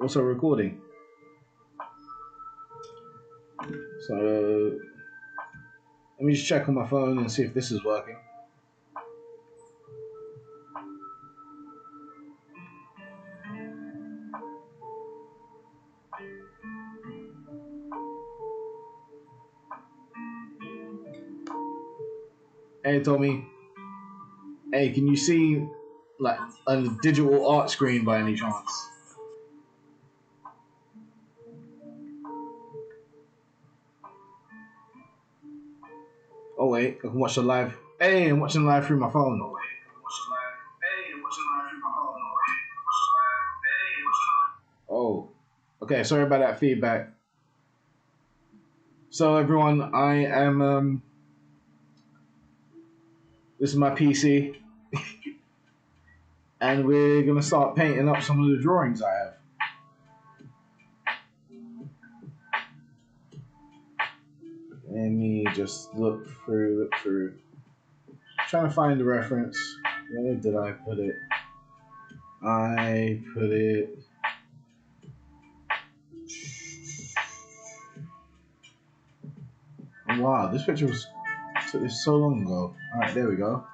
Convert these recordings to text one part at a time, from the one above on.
also recording. So let me just check on my phone and see if this is working. Hey Tommy. Hey, can you see like a digital art screen by any chance? Oh wait, I can watch the live. Hey, I'm watching live through my phone. Oh wait, I can watch the live. Hey, I'm watching live through my phone. Oh wait, I can watch the live. Hey, I'm watching live. Oh, okay. Sorry about that feedback. So everyone, I am. This is my PC, and we're gonna start painting up some of the drawings I have. Let me just look through. Trying to find the reference. Where did I put it? I put it. Wow, this picture was so long ago. All right, there we go.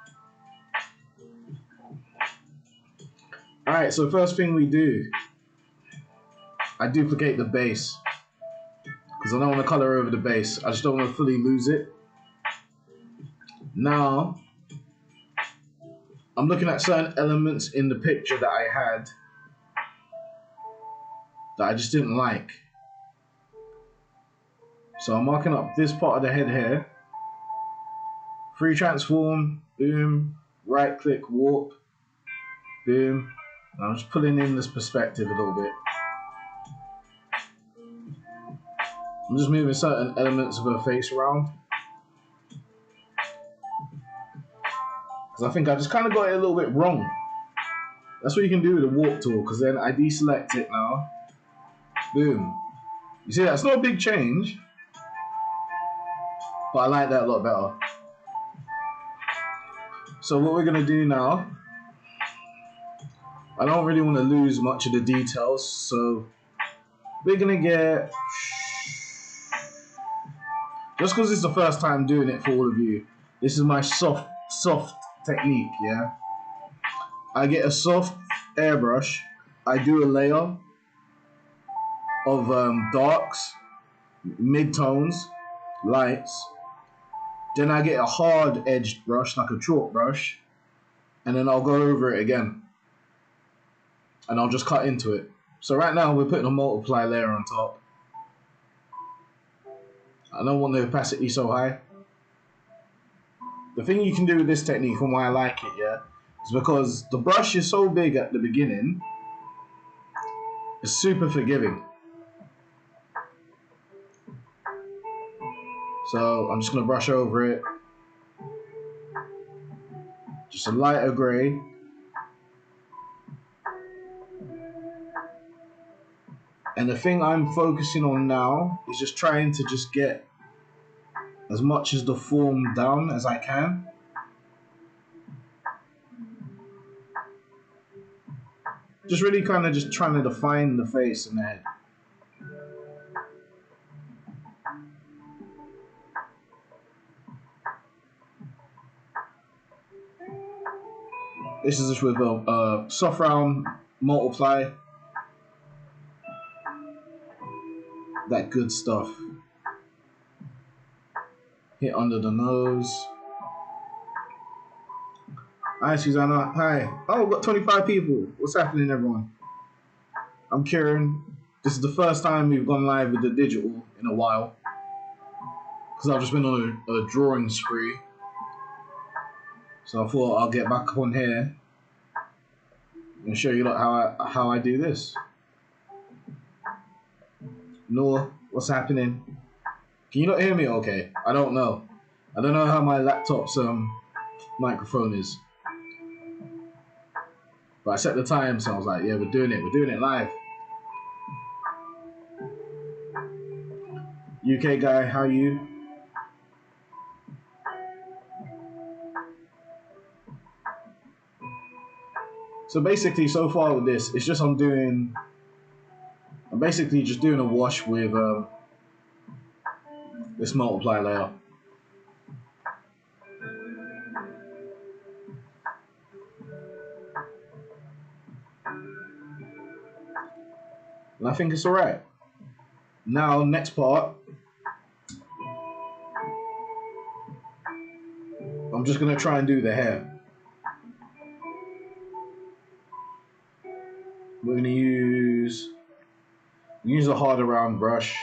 All right, so first thing we do, I duplicate the base because I don't want to color over the base. I just don't want to fully lose it. Now, I'm looking at certain elements in the picture that I had that I just didn't like. So I'm marking up this part of the head here. Free transform, boom, right click, warp, boom. And I'm just pulling in this perspective a little bit. I'm just moving certain elements of her face around. Because I think I just kind of got it a little bit wrong. That's what you can do with the warp tool, because then I deselect it now. Boom. You see, that's not a big change, but I like that a lot better. So what we're going to do now, I don't really want to lose much of the details, so we're going to get, just because it's the first time doing it for all of you, this is my soft technique, yeah? I get a soft airbrush, I do a layer of darks, midtones, lights, then I get a hard edged brush, like a chalk brush, and then I'll go over it again. And I'll just cut into it. So right now we're putting a multiply layer on top. I don't want the opacity so high. The thing you can do with this technique and why I like it, yeah, is because the brush is so big at the beginning, it's super forgiving. So I'm just going to brush over it. Just a lighter grey. And the thing I'm focusing on now is just trying to just get as much as the form down as I can. Just really kind of just trying to define the face and the head. This is just with a soft round multiply. That good stuff. Hit under the nose. Hi, Susanna. Hi. Oh, we've got 25 people. What's happening, everyone? I'm Kieran. This is the first time we've gone live with the digital in a while. Because I've just been on a drawing spree. So I thought I'll get back on here and show you like how I do this. Noor, what's happening? Can you not hear me okay? I don't know. I don't know how my laptop's microphone is. But I set the time, so I was like, yeah, we're doing it live. UK guy, how are you? So basically, so far with this, it's just I'm doing I'm basically just doing a wash with this multiply layer. And I think it's alright. Now, next part, I'm just going to try and do the hair. We're going to use a harder round brush.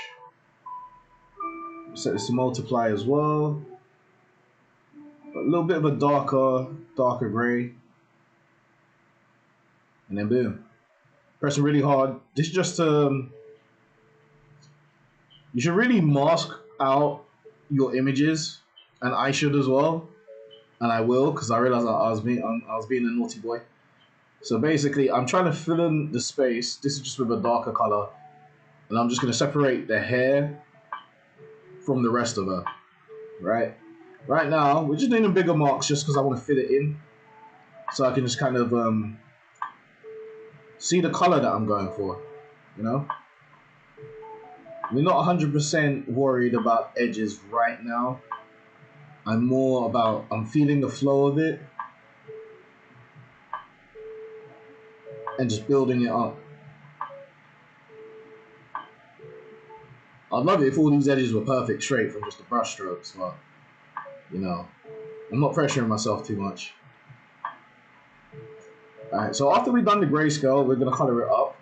Set this to multiply as well. A little bit of a darker gray. And then boom. Press it really hard. This is just you should really mask out your images, and I should as well. And I will, because I realized I was being a naughty boy. So basically, I'm trying to fill in the space. This is just with a darker color. And I'm just going to separate the hair from the rest of her. Right now, we're just doing bigger marks just because I want to fit it in. So I can just kind of see the color that I'm going for. You know? We're not 100% worried about edges right now. I'm feeling the flow of it. And just building it up. I'd love it if all these edges were perfect straight from just the brush strokes, but you know, I'm not pressuring myself too much. Alright, so after we've done the grayscale, we're gonna color it up.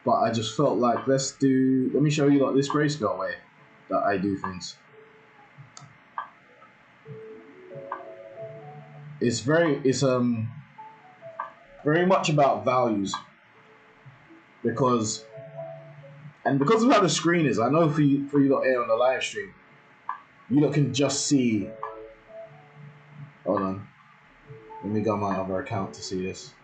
But I just felt like let me show you like this grayscale way that I do things. It's very much about values. Because of how the screen is, I know for you lot here on the live stream, you lot can just see. Hold on, let me go on my other account to see this.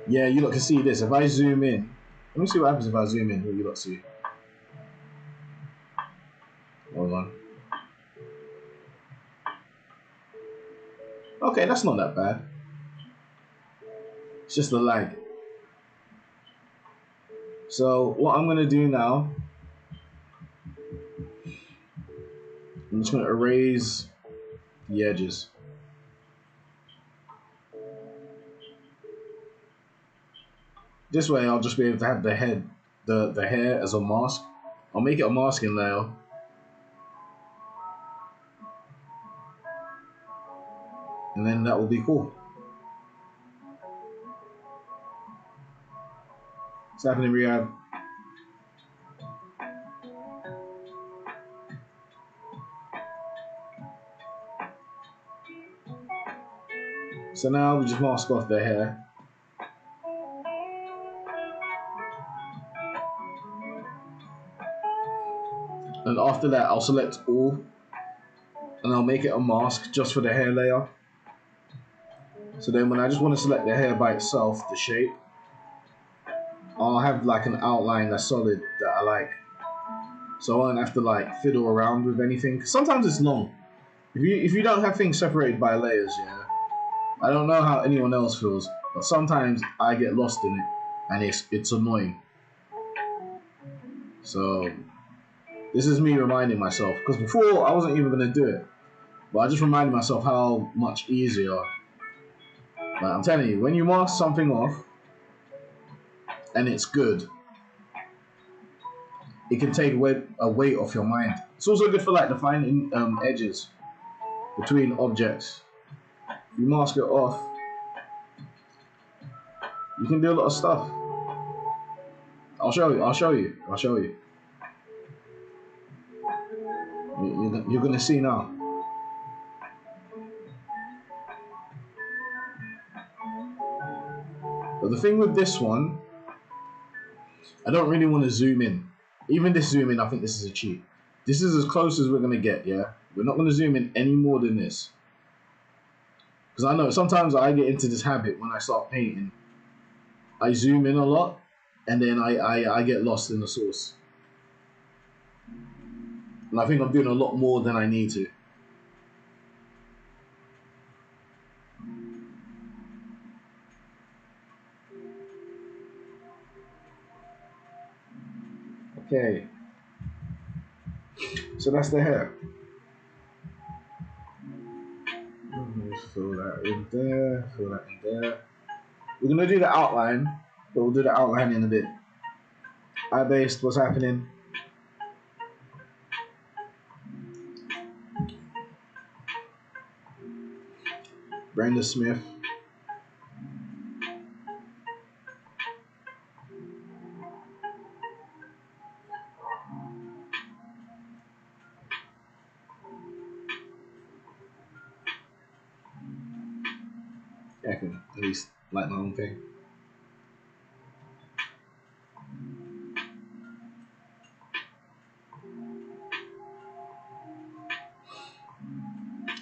Yeah, you lot can see this. If I zoom in, let me see what happens if I zoom in. What you lot see? Hold on. Okay, that's not that bad. It's just the lag. So what I'm gonna do now, I'm just gonna erase the edges. This way I'll just be able to have the hair as a mask. I'll make it a masking layer. And then that will be cool. What's happening, Riyadh? So now we just mask off the hair. And after that, I'll select all. And I'll make it a mask just for the hair layer. So then when I just want to select the hair by itself, the shape, I'll have like an outline that's solid that I like. So I won't have to like fiddle around with anything. Cause sometimes it's long. If you don't have things separated by layers, yeah, I don't know how anyone else feels, but sometimes I get lost in it, and it's annoying. So this is me reminding myself, because before I wasn't even gonna do it, but I just reminded myself how much easier. Like, I'm telling you, when you mask something off, and it's good, it can take a weight off your mind. It's also good for like defining edges between objects. If you mask it off, you can do a lot of stuff. I'll show you. You're gonna see now. But the thing with this one, I don't really want to zoom in. Even this zoom in, I think this is a cheat. This is as close as we're gonna get, yeah? We're not gonna zoom in any more than this. Because I know sometimes I get into this habit when I start painting. I zoom in a lot, and then I get lost in the source. And I think I'm doing a lot more than I need to. Okay, so that's the hair. Just fill that in there, fill that in there. We're gonna do the outline, but we'll do the outline in a bit. Eye based, what's happening? Brenda Smith. Yeah, I can at least like my own thing.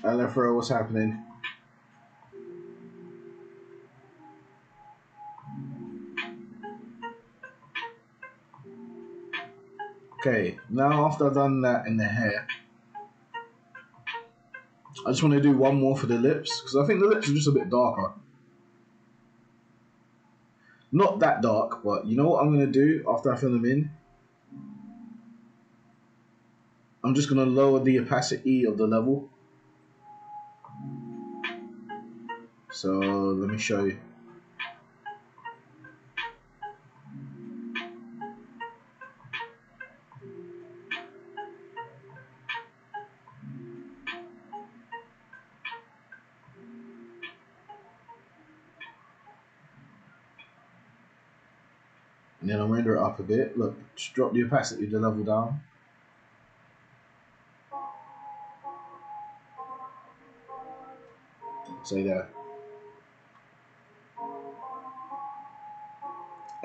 LFRO, what's happening? Okay, now after I've done that in the hair, I just want to do one more for the lips, because I think the lips are just a bit darker. Not that dark, but you know what I'm going to do after I fill them in? I'm just going to lower the opacity of the level. So let me show you. And then I'll render it up a bit. Look, just drop the opacity of the level down. Say that.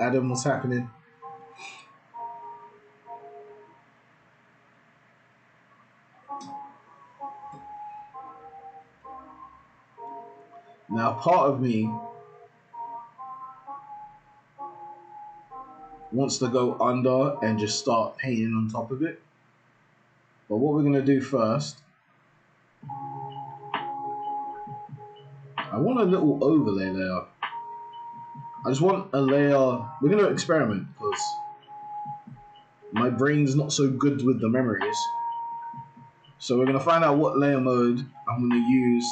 Adam, what's happening? Now, part of me wants to go under and just start painting on top of it. But what we're going to do first, I want a little overlay layer. I just want a layer. We're going to experiment because my brain's not so good with the memories. So we're going to find out what layer mode I'm going to use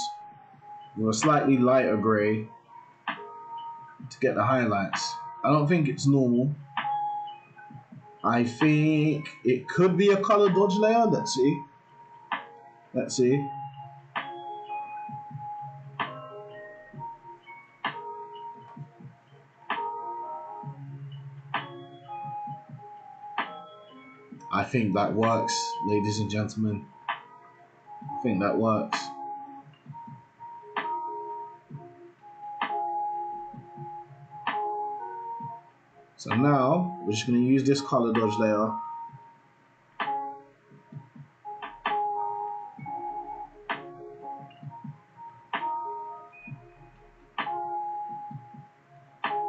with a slightly lighter grey to get the highlights. I don't think it's normal. I think it could be a color dodge layer. Let's see. Let's see. I think that works, ladies and gentlemen. I think that works. So now we're just going to use this color dodge layer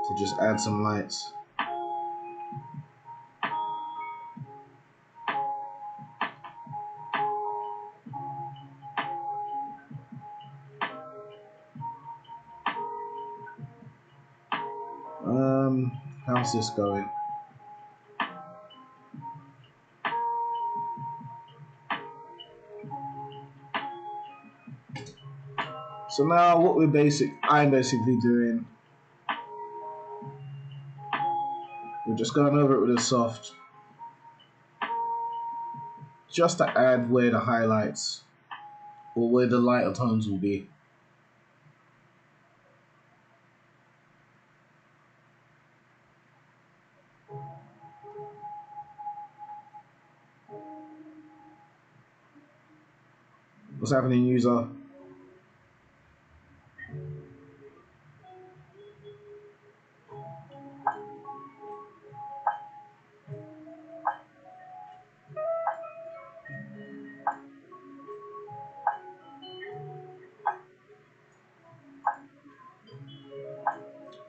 to just add some lights. How's this going? So now what I'm basically doing, we're just going over it with a soft, just to add where the highlights or where the lighter tones will be. What's happening, user?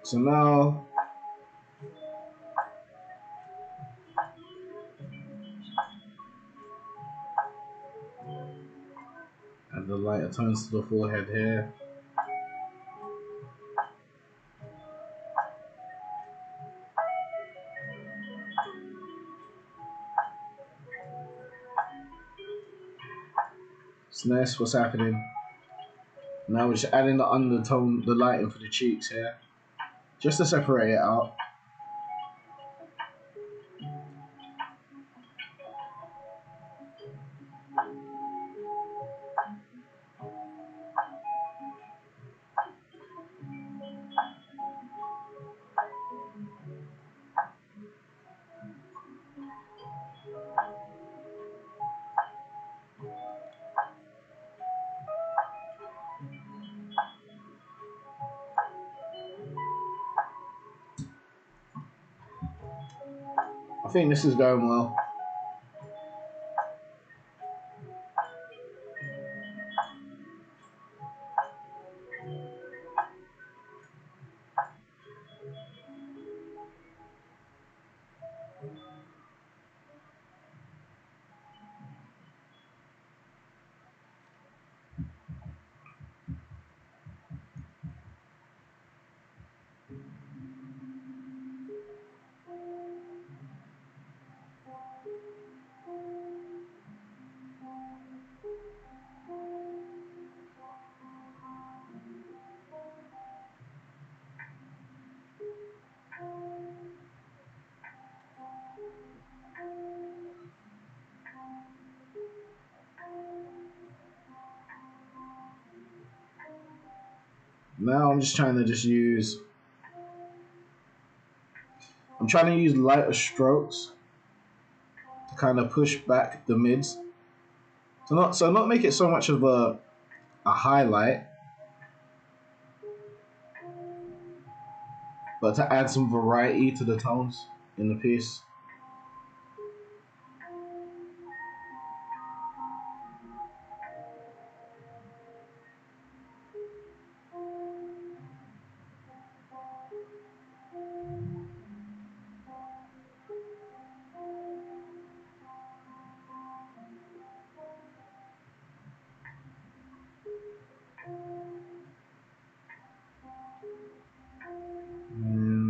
So now add the lighter tones to the forehead here. So nice. What's happening? Now we're just adding the undertone, the lighting for the cheeks here, just to separate it out. I think this is going well. Now I'm just trying to use lighter strokes to kind of push back the mids. So not make it so much of a highlight, but to add some variety to the tones in the piece. And,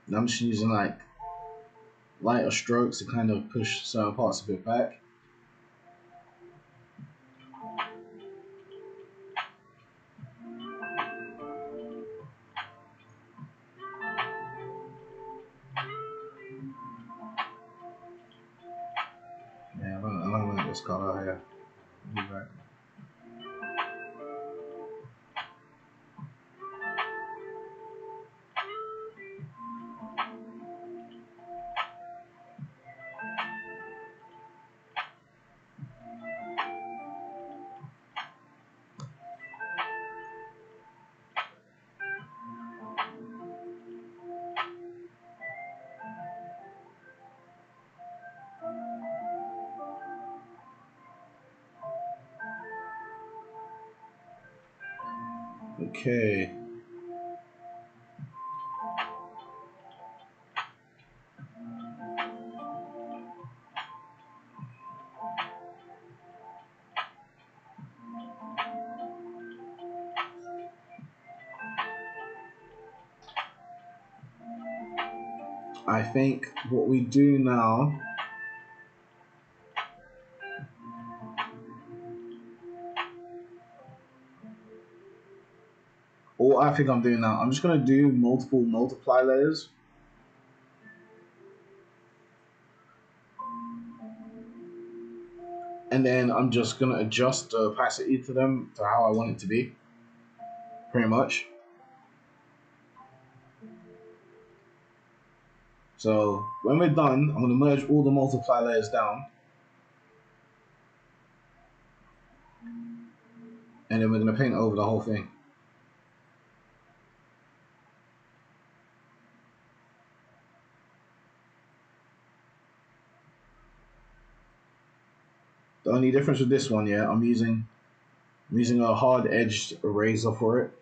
and I'm just using like lighter strokes to kind of push certain parts a bit back. Yeah, I don't like this color here. Right. Okay. I think what we do now what I think I'm doing now, I'm just gonna do multiple multiply layers. And then I'm just gonna adjust the opacity to them to how I want it to be. Pretty much. So when we're done, I'm gonna merge all the multiply layers down. And then we're gonna paint over the whole thing. The only difference with this one, yeah, I'm using a hard edged eraser for it.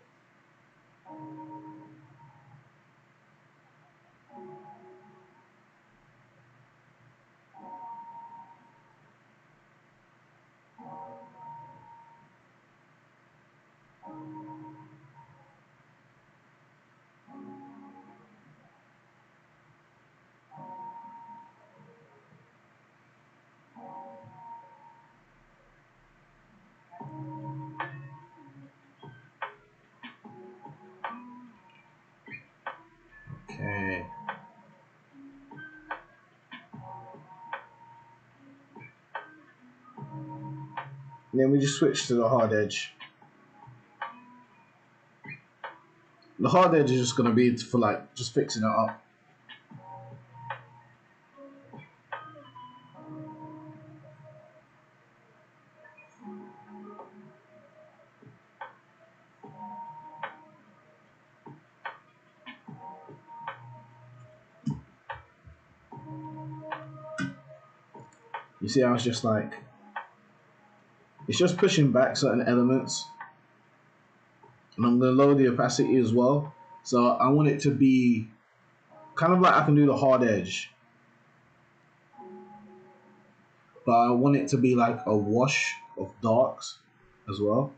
Okay. And then we just switch to the hard edge. The hard edge is just gonna be for like just fixing it up. You see how it's just like, it's just pushing back certain elements. And I'm going to lower the opacity as well. So I want it to be kind of like I can do the hard edge. But I want it to be like a wash of darks as well.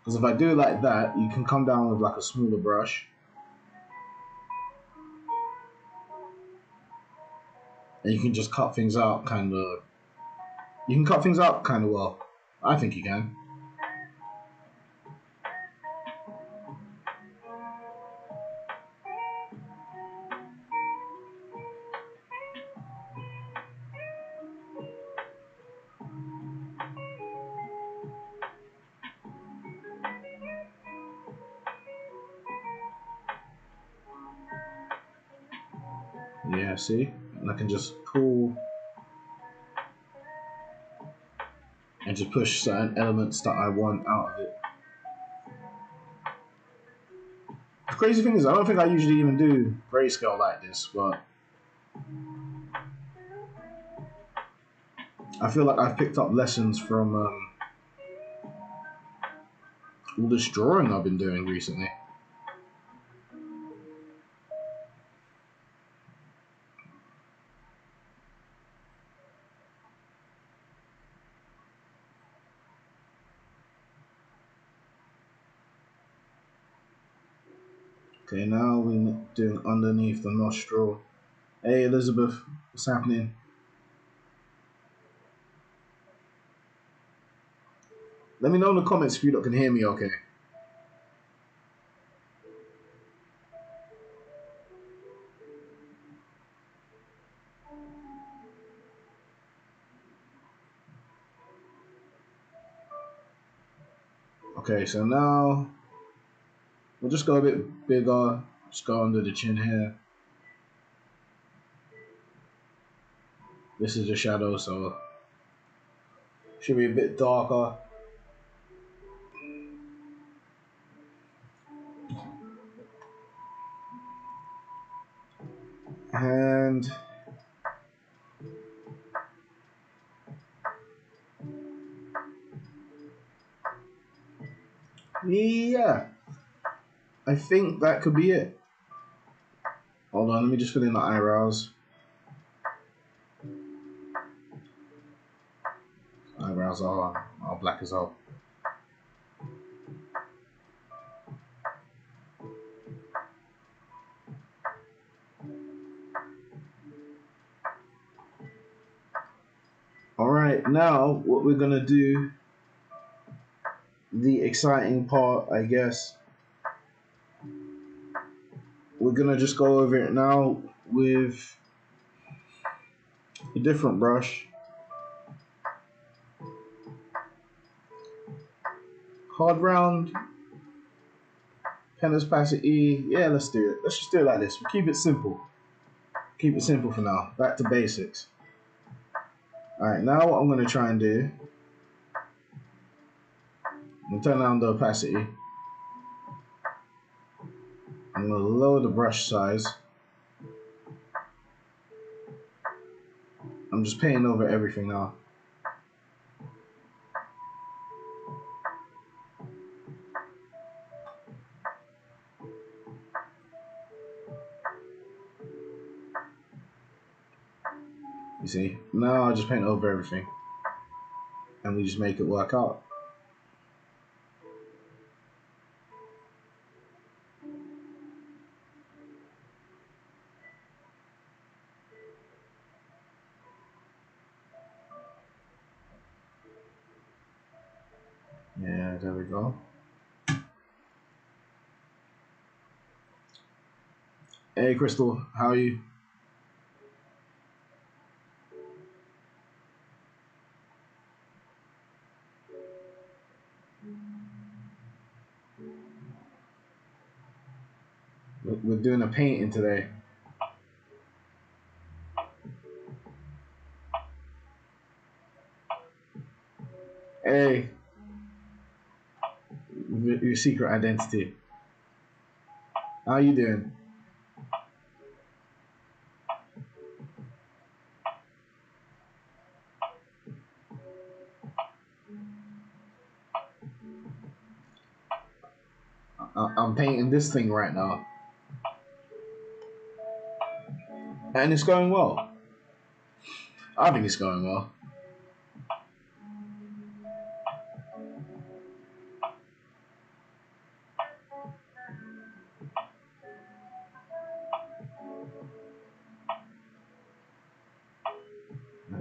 Because if I do it like that, you can come down with like a smaller brush. And you can just cut things out kind of. You can cut things out kind of well. I think you can. Yeah, see? And I can just pull and just push certain elements that I want out of it. The crazy thing is, I don't think I usually even do grayscale like this, but I feel like I've picked up lessons from all this drawing I've been doing recently. Okay, now we're doing underneath the nostril. Hey Elizabeth, what's happening? Let me know in the comments if you lot can hear me okay. Okay, so now we'll just go a bit bigger, just go under the chin here. This is the shadow, so should be a bit darker. And yeah, I think that could be it. Hold on, let me just fill in the eyebrows. Eyebrows are black as hell. Alright, now what we're gonna do the exciting part, I guess. We're gonna just go over it now with a different brush. Hard round, pen opacity. Yeah, let's do it. Let's just do it like this. We'll keep it simple. Keep it simple for now. Back to basics. Alright, now what I'm gonna try and do, I'm gonna turn down the opacity. I'm gonna lower the brush size. I'm just painting over everything now. You see? Now I just paint over everything. And we just make it work out. Yeah, there we go. Hey Crystal, how are you? We're doing a painting today. Hey, your secret identity. How you doing? I'm painting this thing right now. And it's going well. I think it's going well.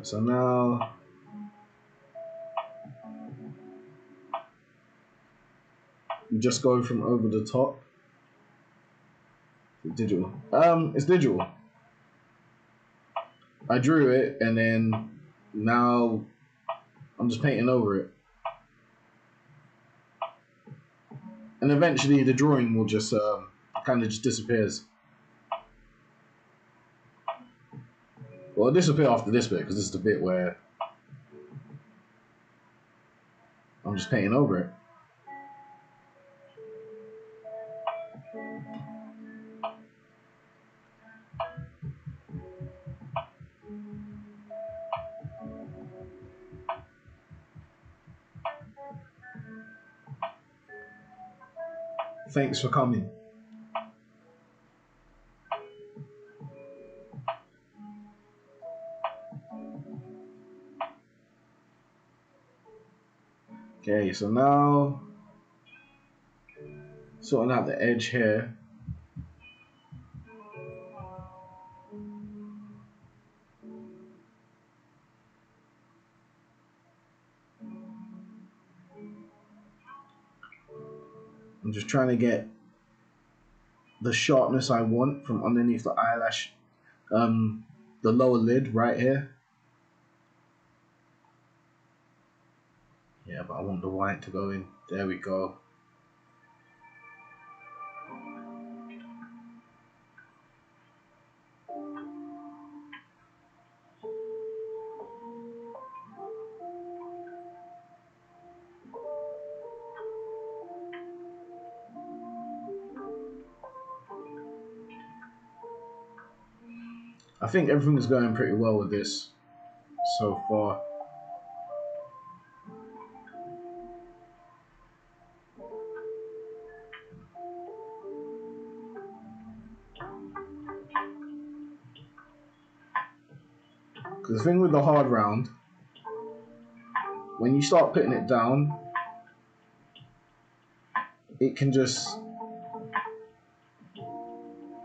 So now you just go from over the top. Digital. It's digital. I drew it and then now I'm just painting over it. And eventually the drawing will just kind of just disappears. Well, it'll disappear after this bit because this is the bit where I'm just painting over it. Thanks for coming. Okay, so now sorting out the edge here. I'm just trying to get the sharpness I want from underneath the eyelash, the lower lid right here. Yeah, but I want the white to go in. There we go. I think everything is going pretty well with this so far. Because the thing with the hard round, when you start putting it down, it can just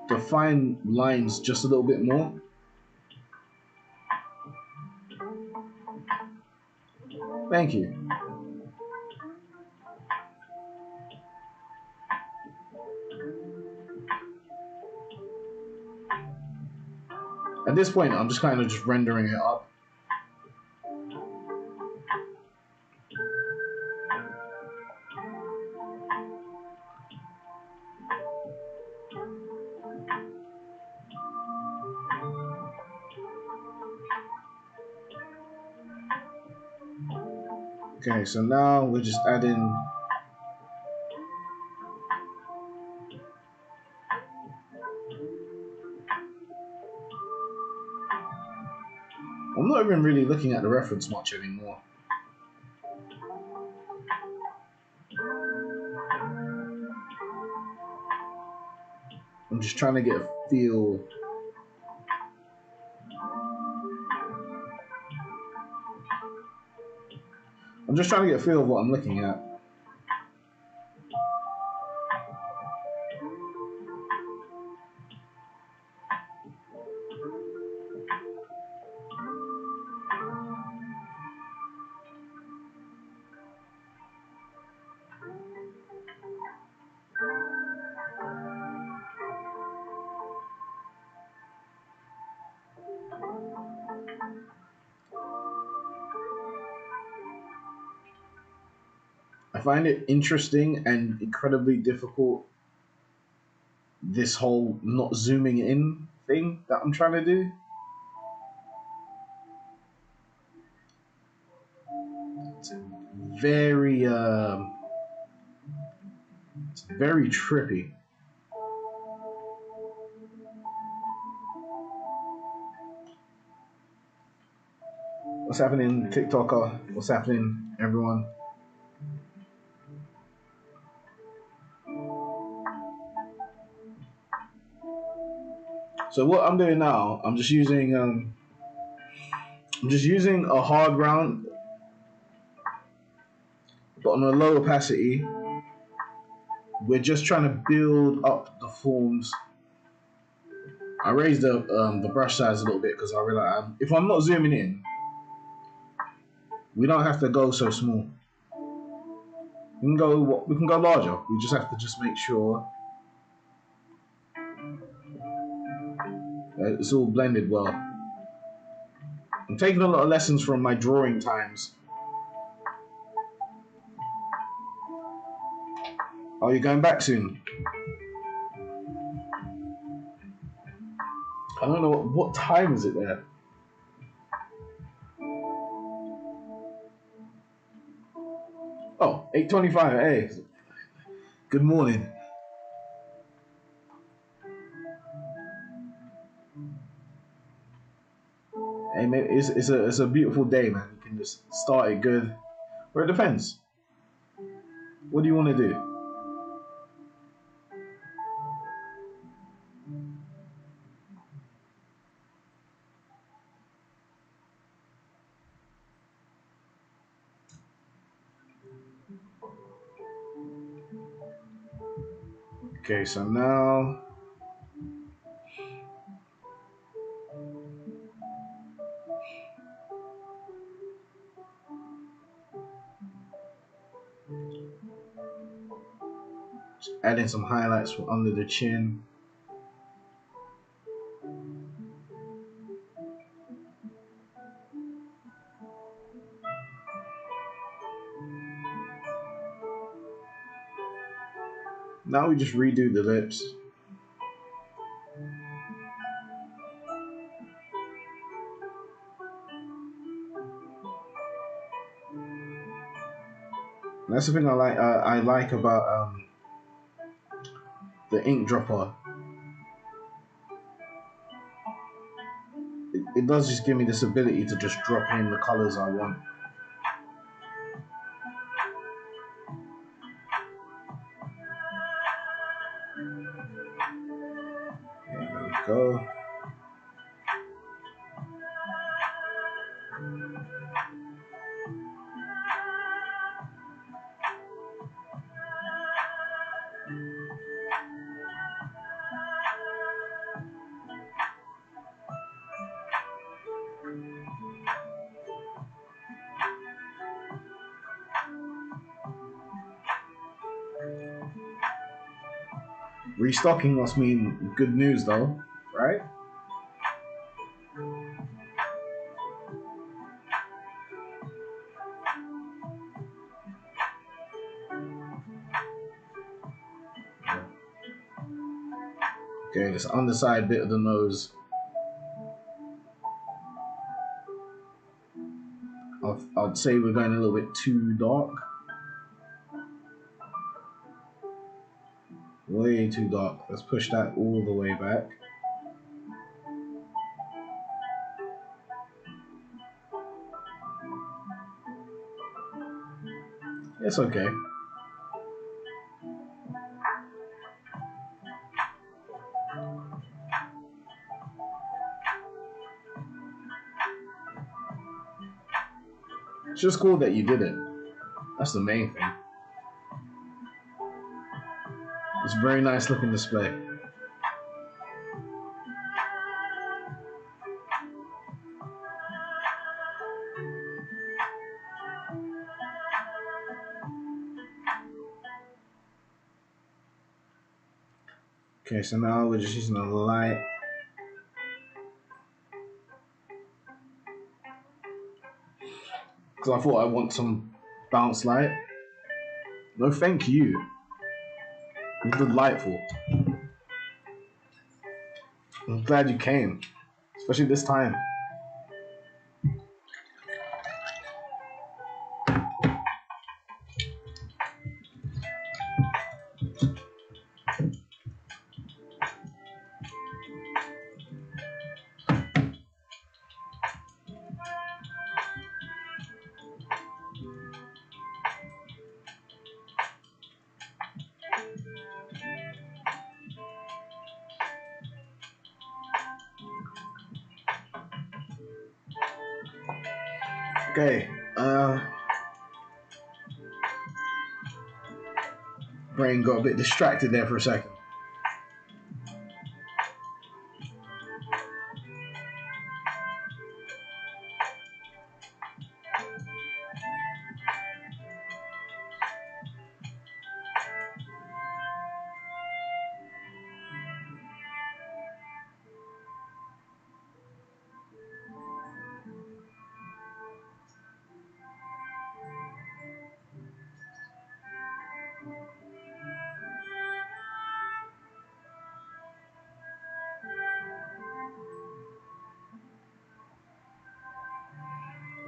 define lines just a little bit more. Thank you. At this point, I'm just kind of just rendering it up. Okay, so now we're just adding I'm not even really looking at the reference much anymore. I'm just trying to get a feel. I'm just trying to get a feel of what I'm looking at. I find it interesting and incredibly difficult, this whole not zooming in thing that I'm trying to do. It's very, it's very trippy. What's happening, TikToker? What's happening, everyone? So what I'm doing now, I'm just using a hard ground, but on a low opacity. We're just trying to build up the forms. I raised the brush size a little bit because I realize if I'm not zooming in, we don't have to go so small. We can go larger. We just have to just make sure that it's all blended well. I'm taking a lot of lessons from my drawing times. Are you going back soon? I don't know what time is it there. Oh, 8:25. Hey, good morning. Hey, mate, it's a beautiful day, man. You can just start it good. Or it depends. What do you want to do? Okay, so now just adding some highlights from under the chin. Now we just redo the lips. That's the thing I like about the ink dropper. It does just give me this ability to just drop in the colors I want. There we go. Restocking must mean good news though, right? Okay, this underside bit of the nose. I'd say we're going a little bit too dark. Way too dark. Let's push that all the way back. It's okay. It's just cool that you did it. That's the main thing. It's a very nice looking display. Okay, so now we're just using a light. Because I thought I want some bounce light. No, thank you. You're delightful. I'm glad you came. Especially this time. Okay, brain got a bit distracted there for a second.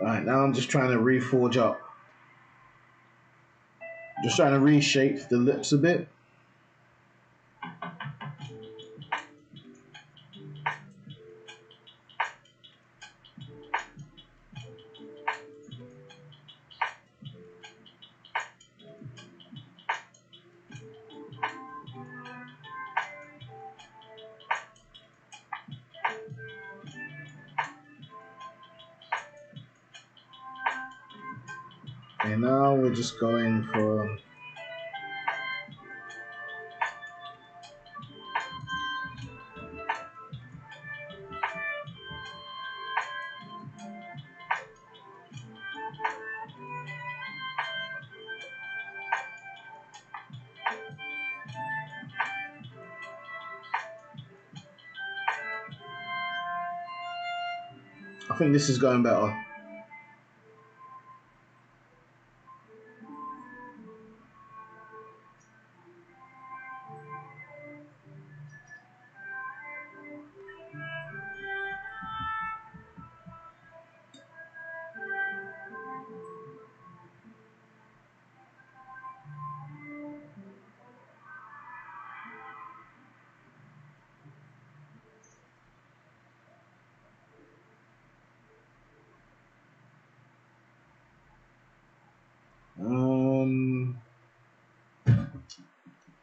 Alright, now I'm just trying to reforge up. Just trying to reshape the lips a bit. Okay, now we're just going for I think this is going better.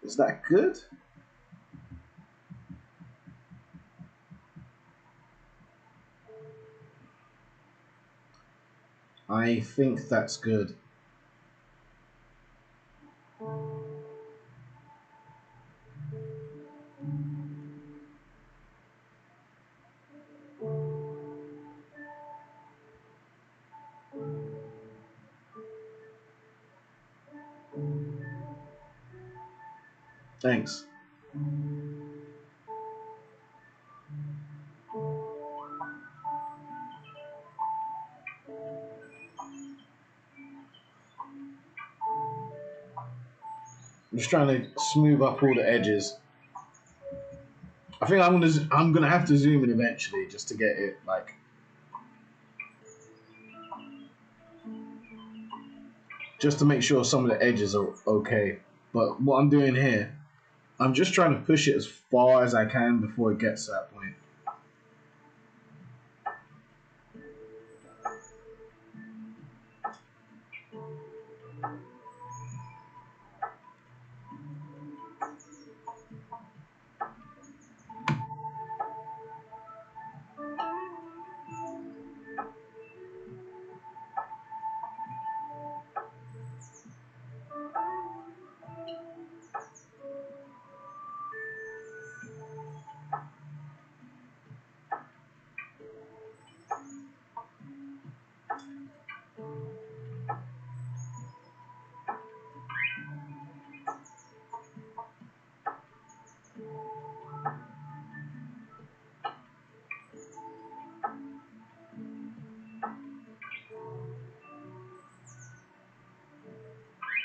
Is that good? I think that's good. Thanks. I'm just trying to smooth up all the edges. I I think I'm gonna have to zoom in eventually just to get it like just to make sure some of the edges are okay. But what I'm doing here, I'm just trying to push it as far as I can before it gets to that point.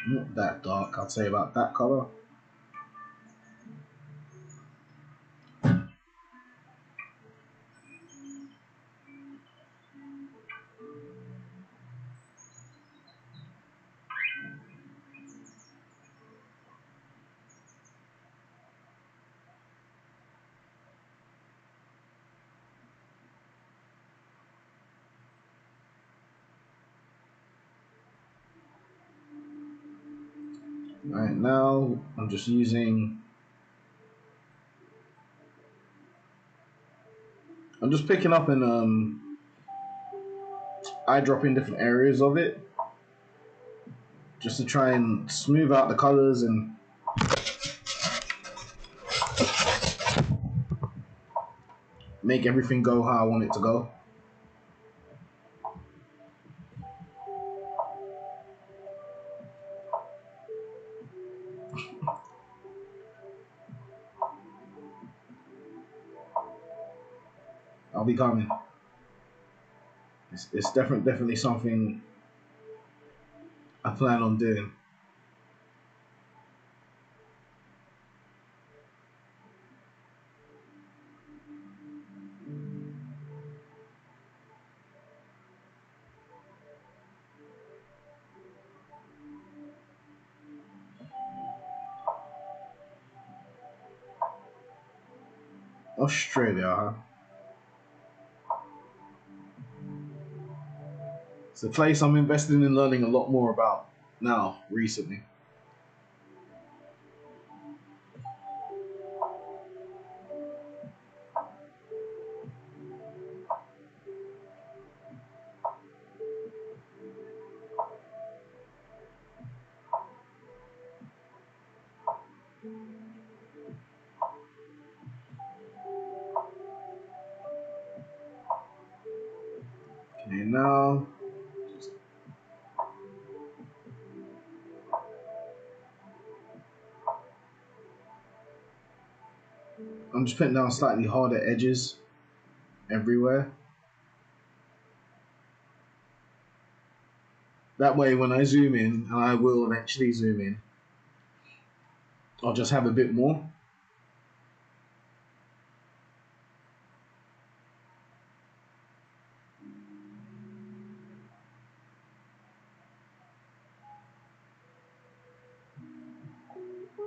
Not that dark, I'd say about that color. Right now, I'm just picking up and eyedropping different areas of it, just to try and smooth out the colors and make everything go how I want it to go. I'll be coming. It's definitely something I plan on doing. Australia, huh? It's a place I'm investing in learning a lot more about now, recently. Okay, now I'm just putting down slightly harder edges everywhere. That way, when I zoom in, and I will eventually zoom in, I'll just have a bit more.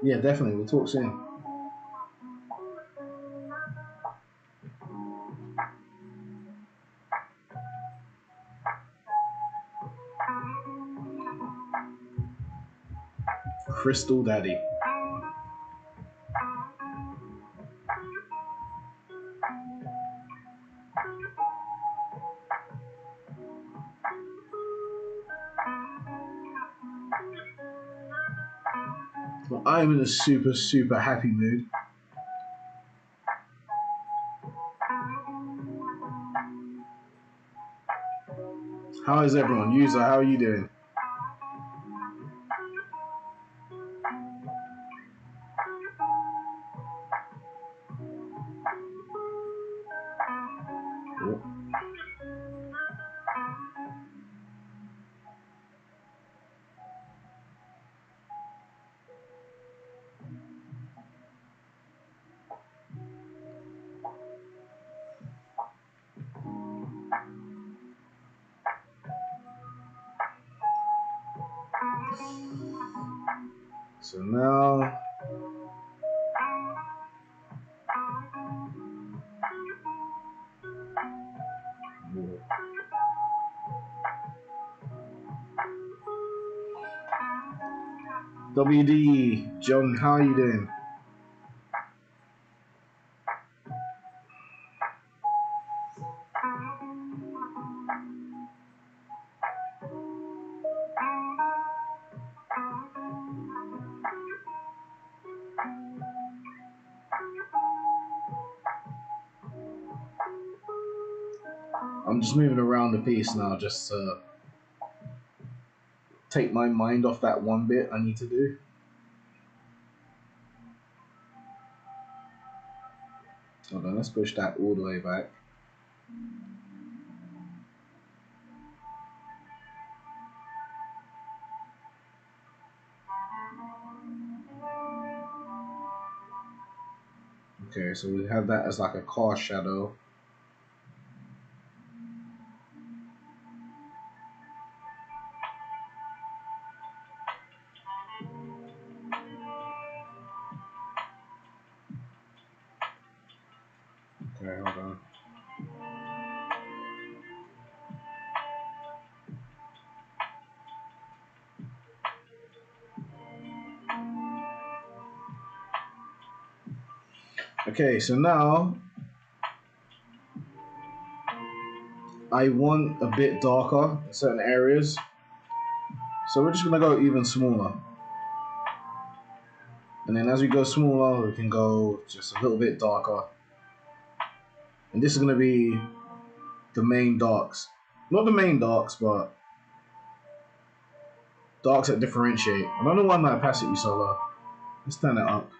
Yeah, definitely. We'll talk soon. Crystal Daddy. Well, I'm in a super happy mood. How is everyone? User, how are you doing? Oh. So now WD, John, how are you doing? I'm just moving around the piece now, just to take my mind off that one bit I need to do. Hold on, let's push that all the way back. Okay, so we have that as like a car shadow. Okay, hold on. Okay, so now I want a bit darker in certain areas. So we're just gonna go even smaller. And then as we go smaller, we can go just a little bit darker. And this is gonna be the main darks. Not the main darks, but darks that differentiate. I don't know why my opacity is so low. Let's turn it up.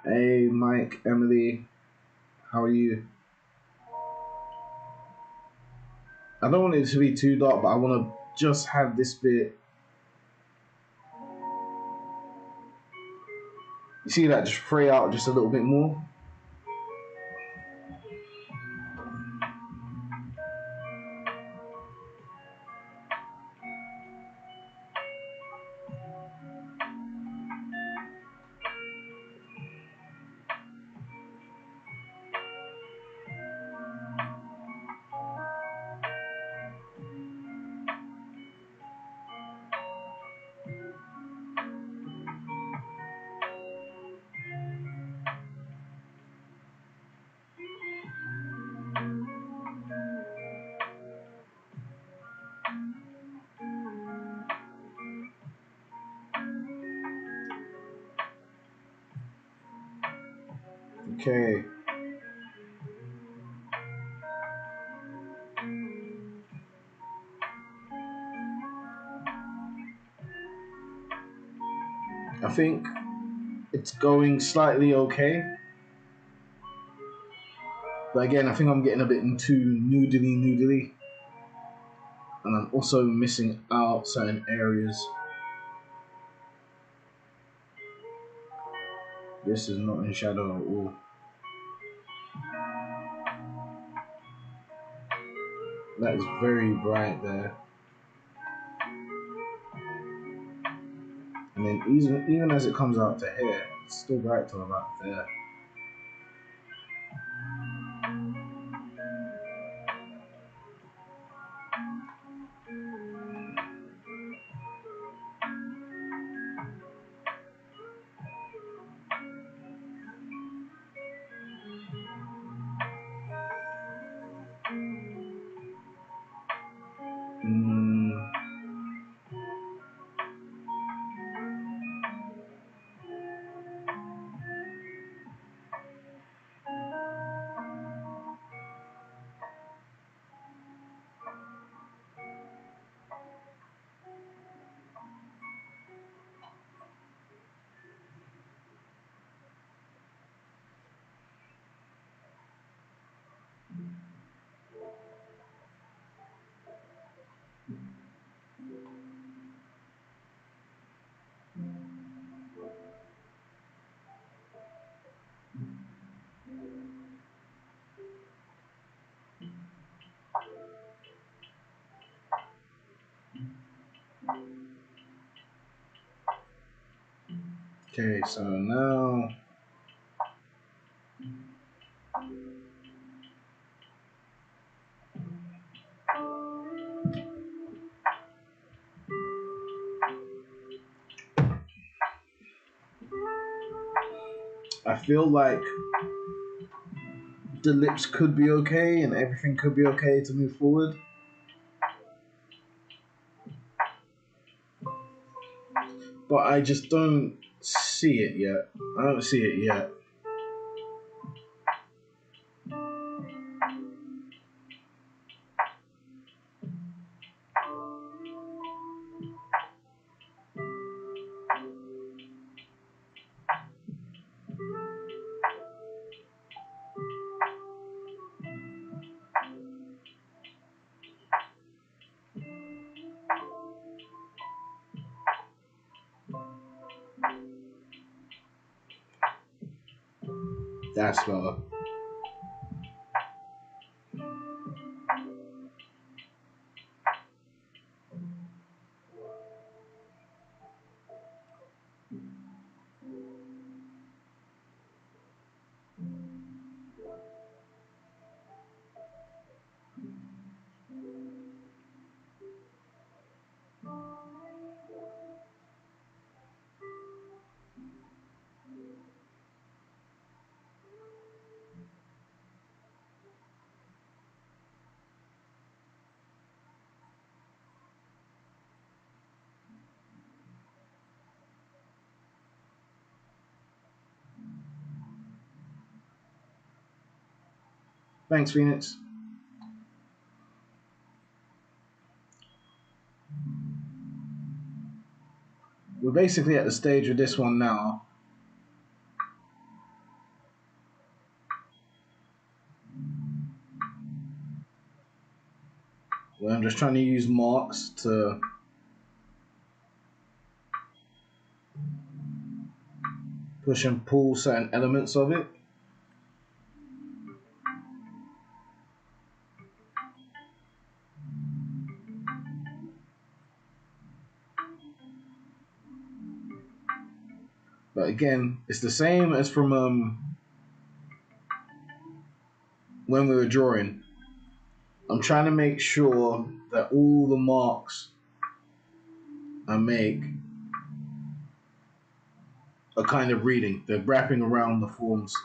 Hey, Mike, Emily, how are you? I don't want it to be too dark, but I want to just have this bit. You see that just fray out just a little bit more? Okay. I think it's going slightly okay. But again, I think I'm getting a bit too noodly. And I'm also missing out certain areas. This is not in shadow at all. That is very bright there. And then even as it comes out to here, it's still bright till about there. Okay, so now I feel like the lips could be okay and everything could be okay to move forward. But I just don't see it yet. I don't see it yet. That's better. Thanks, Phoenix. We're basically at the stage with this one now where I'm just trying to use marks to push and pull certain elements of it. But again, it's the same as from when we were drawing. I'm trying to make sure that all the marks I make are kind of reading. They're wrapping around the forms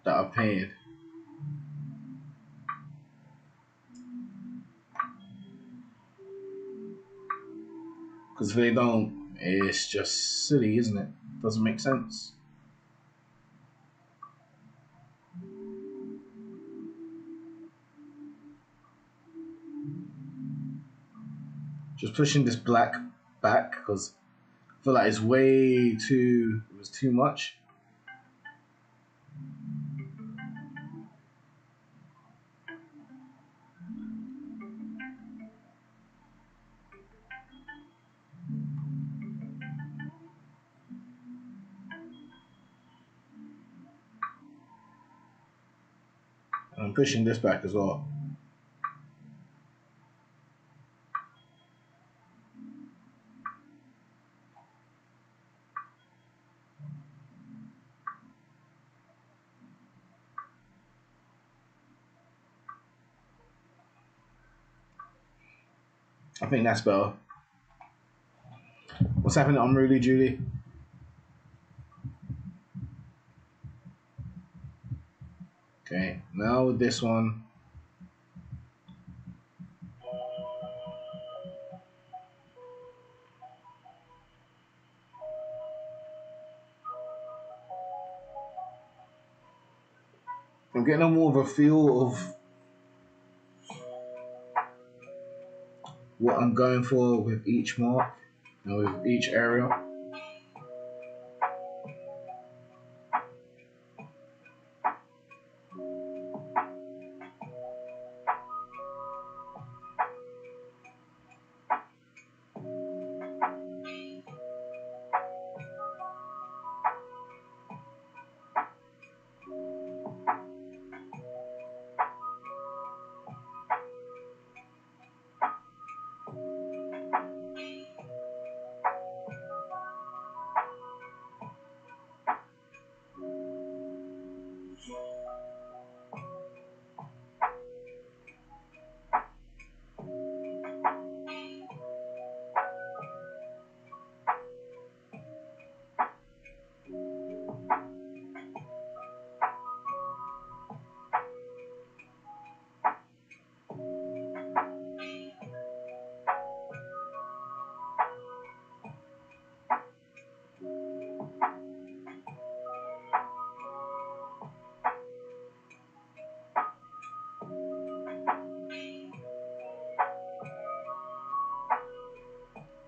that I've painted. Because if they don't, it's just silly, isn't it? Doesn't make sense. Just pushing this black back because I feel like it's way too, it was too much. And I'm pushing this back as well. I think that's better. What's happening on Rudy Judy? Okay, now with this one. I'm getting a more of a feel of what I'm going for with each mark and with each area.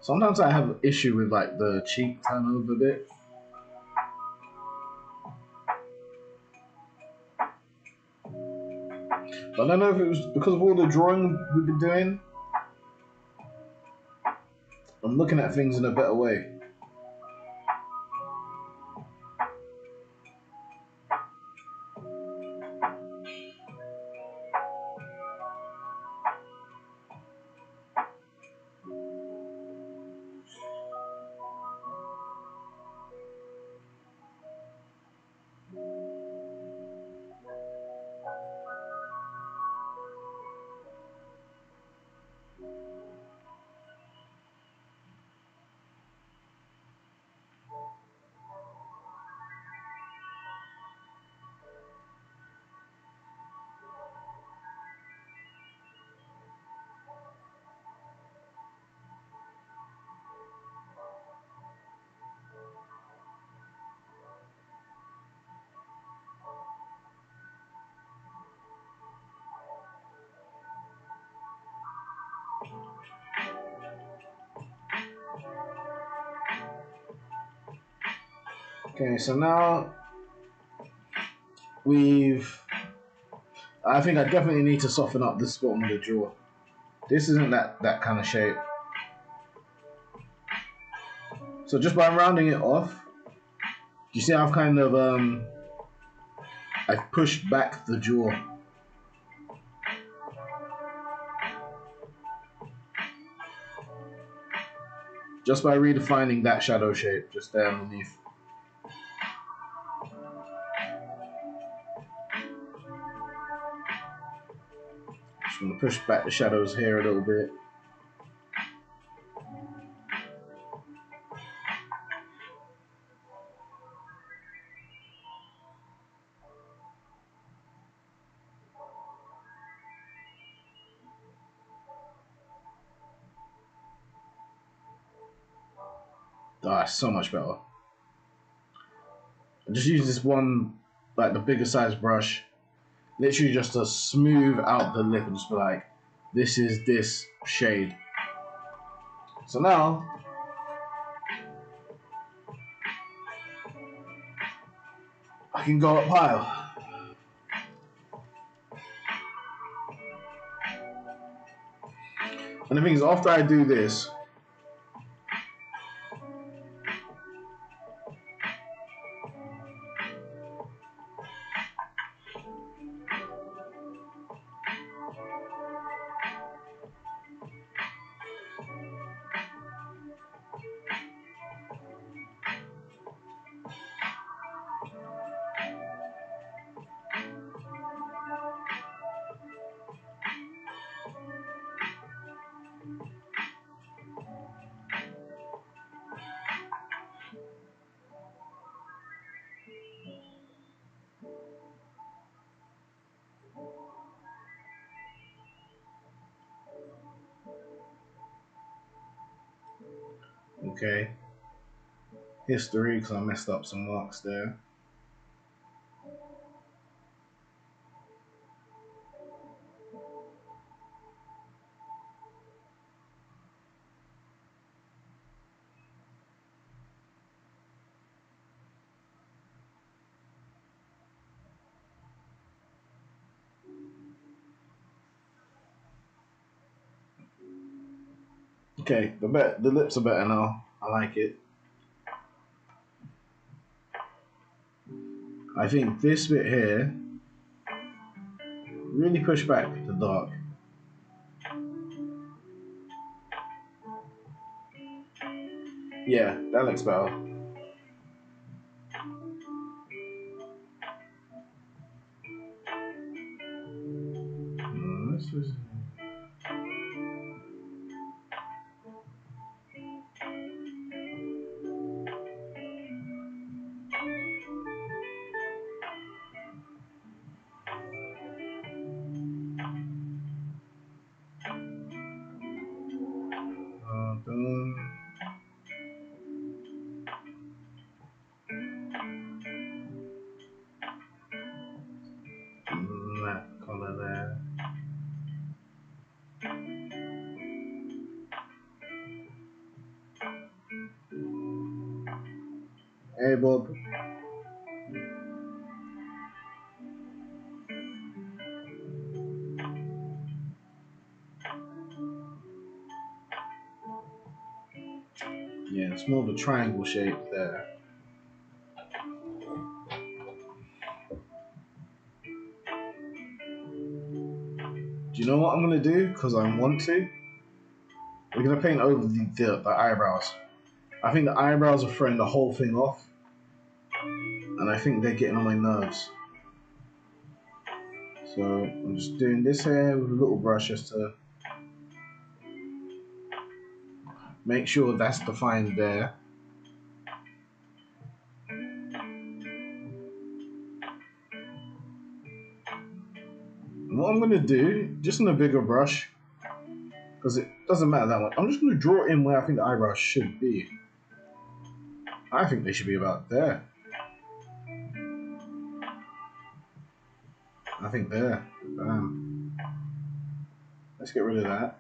Sometimes I have issue with like the cheek turnover bit. But I don't know if it was because of all the drawing we've been doing. I'm looking at things in a better way. Okay, so now I think I definitely need to soften up this bottom of the jaw. This isn't that kind of shape. So just by rounding it off, you see I've kind of I've pushed back the jaw. Just by redefining that shadow shape just there underneath. Just gonna push back the shadows here a little bit. Ah, so much better. I just use this one, like the bigger size brush, literally just to smooth out the lip and just be like, this is this shade. So now, I can go up higher. And the thing is, after I do this, okay, history, because I messed up some marks there. Okay, the lips are better now. I like it. I think this bit here, really push back the dark. Yeah, that looks better. This was... done. Hey, Bob. Yeah, it's more of a triangle shape there. Do you know what I'm gonna do? Because I want to. We're gonna paint over the eyebrows. I think the eyebrows are throwing the whole thing off, and I think they're getting on my nerves. So I'm just doing this here with a little brush just to make sure that's defined there. And what I'm gonna do, just on a bigger brush, because it doesn't matter that much, I'm just gonna draw in where I think the eyebrows should be. I think they should be about there. I think there. Let's get rid of that.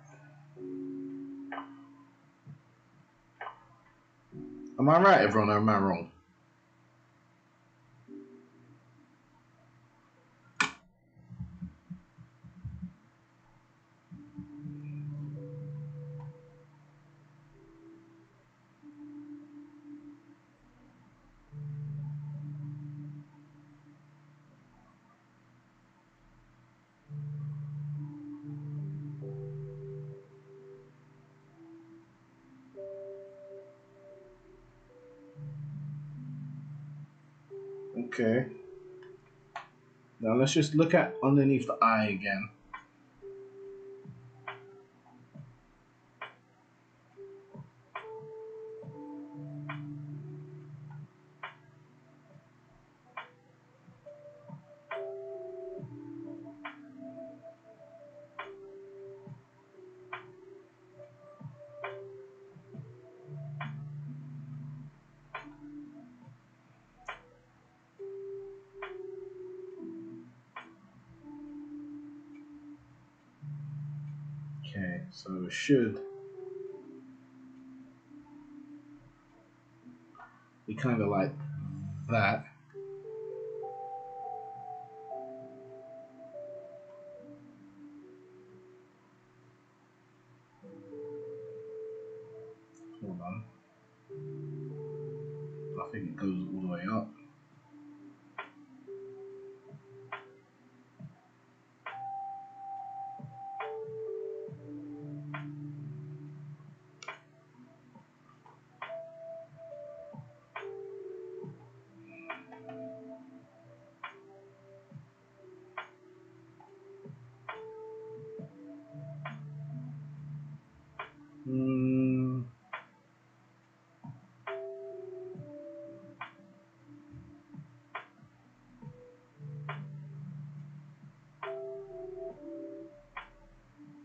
Am I right, everyone, or am I wrong? Okay. Now let's just look at underneath the eye again. Okay, so it should be kind of like that. Hold on. I think it goes all the way up. Hmm.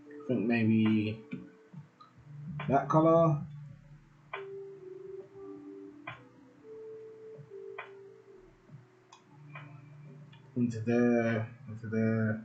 I think maybe that color. Into there, into there.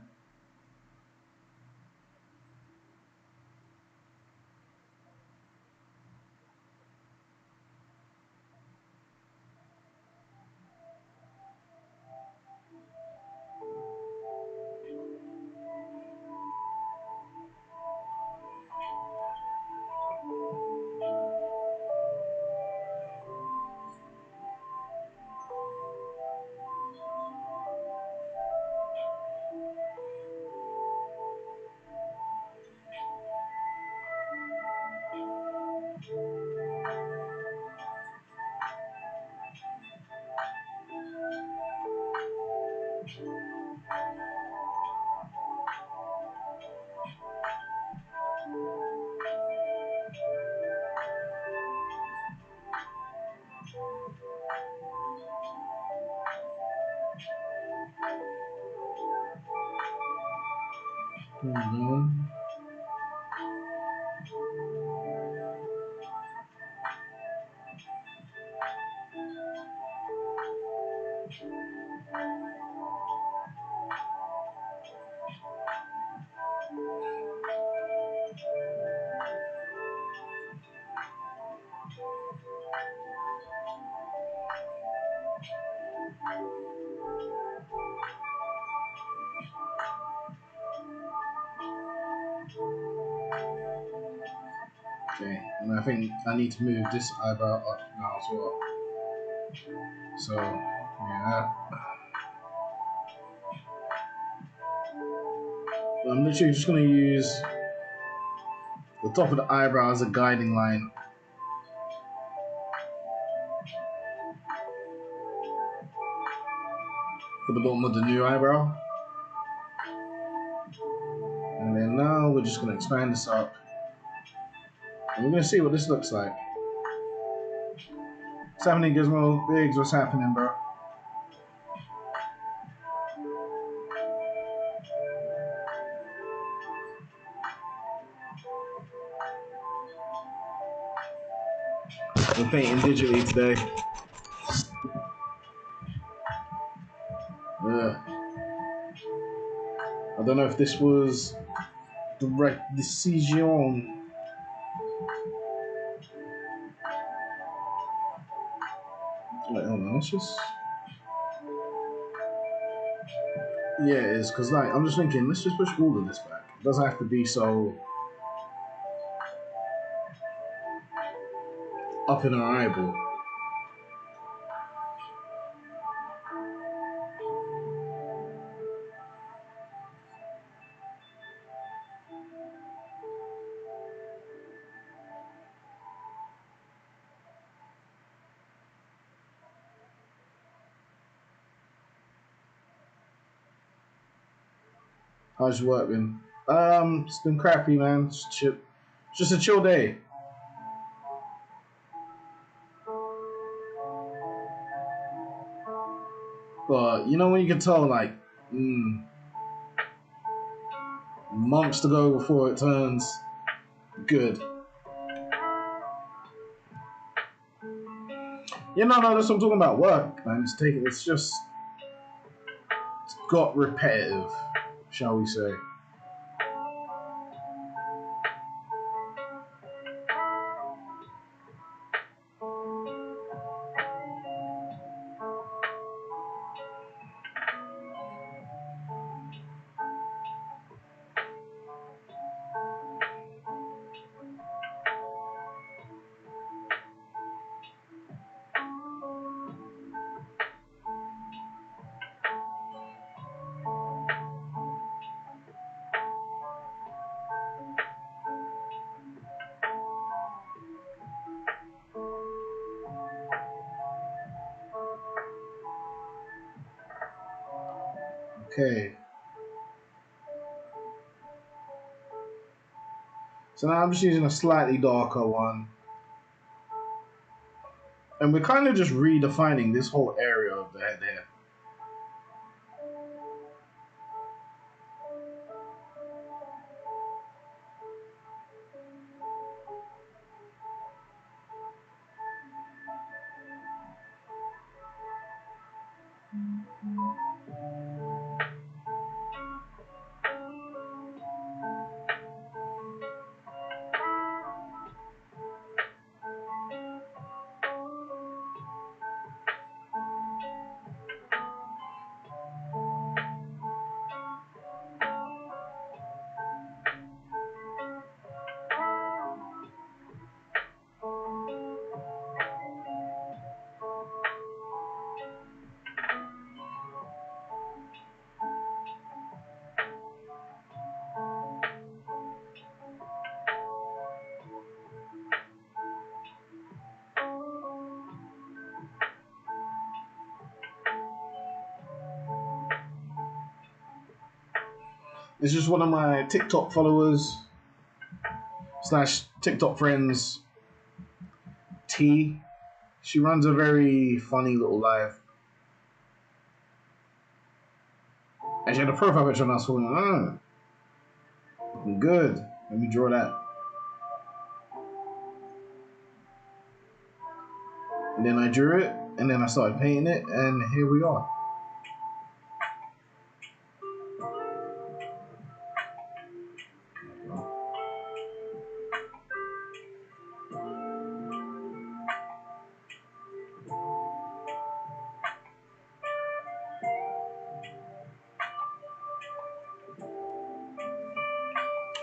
Hmm. Okay, and I think I need to move this eyebrow up now as well. So, yeah. I'm literally just going to use the top of the eyebrow as a guiding line. For the bottom of the new eyebrow. And then now we're just going to expand this up. And we're going to see what this looks like. What's happening, Gizmo? Biggs, what's happening, bro? We're painting digitally today. Yeah. I don't know if this was the right decision. Wait, hold on, let's just... Yeah, it is, because like, I'm just thinking, let's just push all of this back. It doesn't have to be so up in our eyeball. How's your work been? It's been crappy, man. Just a chill day. But you know when you can tell, like, months to go before it turns good. Yeah, no, that's what I'm talking about. Work, man. It's just got repetitive, shall we say. Okay. So now I'm just using a slightly darker one. And we're kind of just redefining this whole area of the head here. This is one of my TikTok followers / TikTok friends, T. She runs a very funny little live. And she had a profile picture on us going, looking good. Let me draw that. And then I drew it, and then I started painting it, and here we are.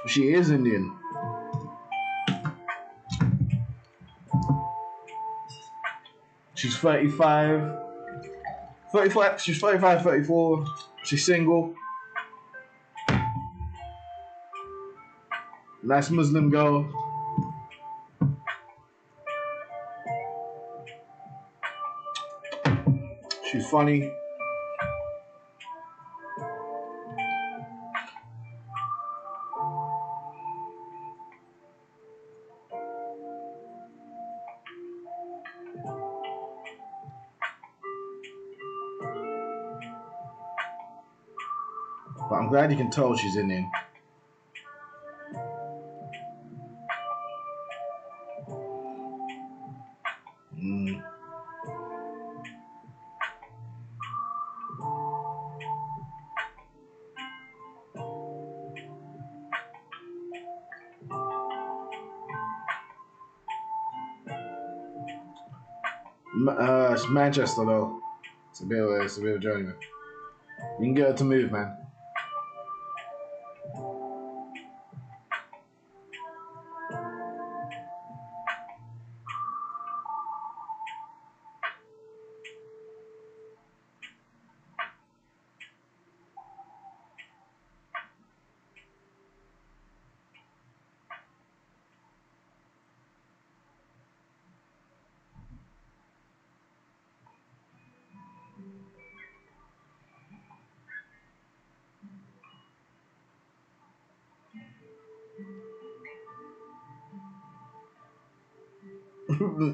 She is Indian. She's 35. 35. She's 35, 34. She's single. Nice Muslim girl. She's funny. But I'm glad you can tell she's Indian. Mm. It's Manchester though. It's a bit of a journey, man. You can get her to move, man.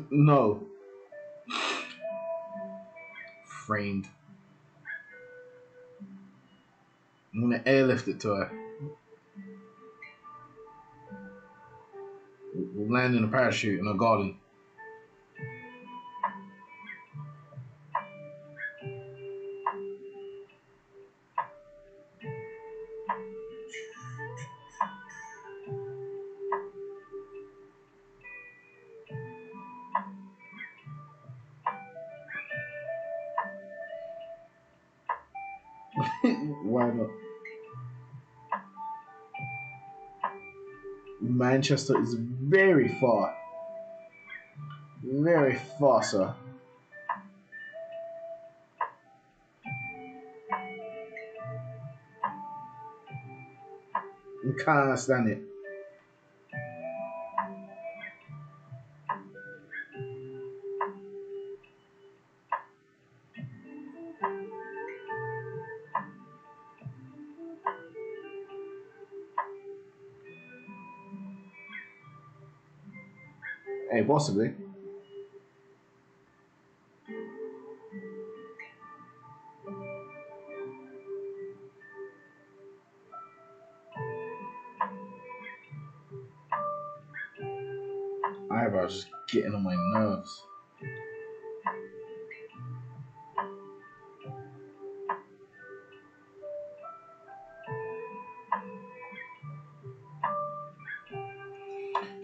No. Framed. I'm gonna airlift it to her. We'll land in a parachute in a garden. Why not? Manchester is very far. Very far, sir. You can't understand it. Hey, possibly. Eyebrows just getting on my nerves.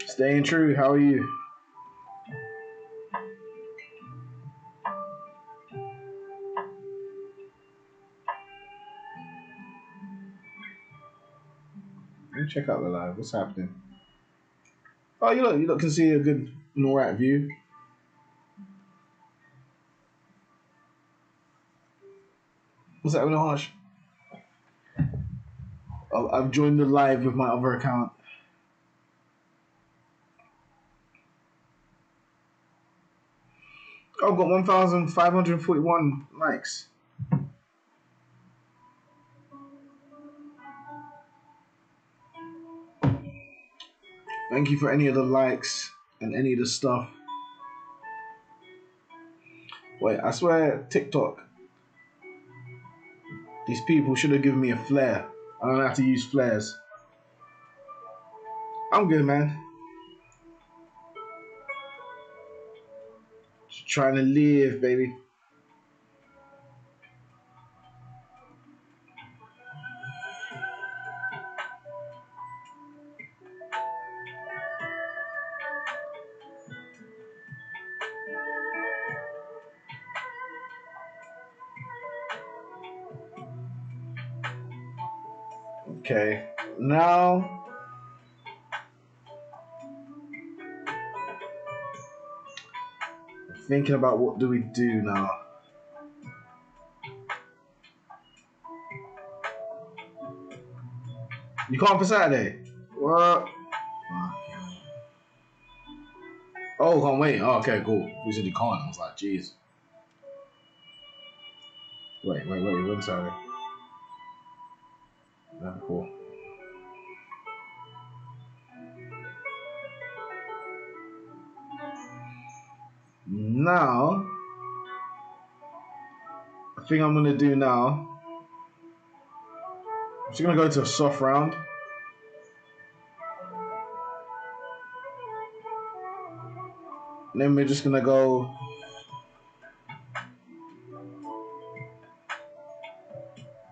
Staying true, how are you? Let me check out the live. What's happening? Oh, you look can see a good, alright view. What's happening, Harsh? Oh, I've joined the live with my other account. I've got 1,541 likes. Thank you for any of the likes and any of the stuff. Wait, I swear, TikTok. These people should have given me a flare. I don't have to use flares. I'm good, man. Just trying to live, baby. Okay, now Thinking about what do we do now. You can't for Saturday? What? Oh, can't wait. Oh, okay, cool. We said you can't. I was like, jeez. Wait. When Saturday? Yeah, cool. Now, I think I'm gonna do now. I'm just gonna go to a soft round. And then we're just gonna go.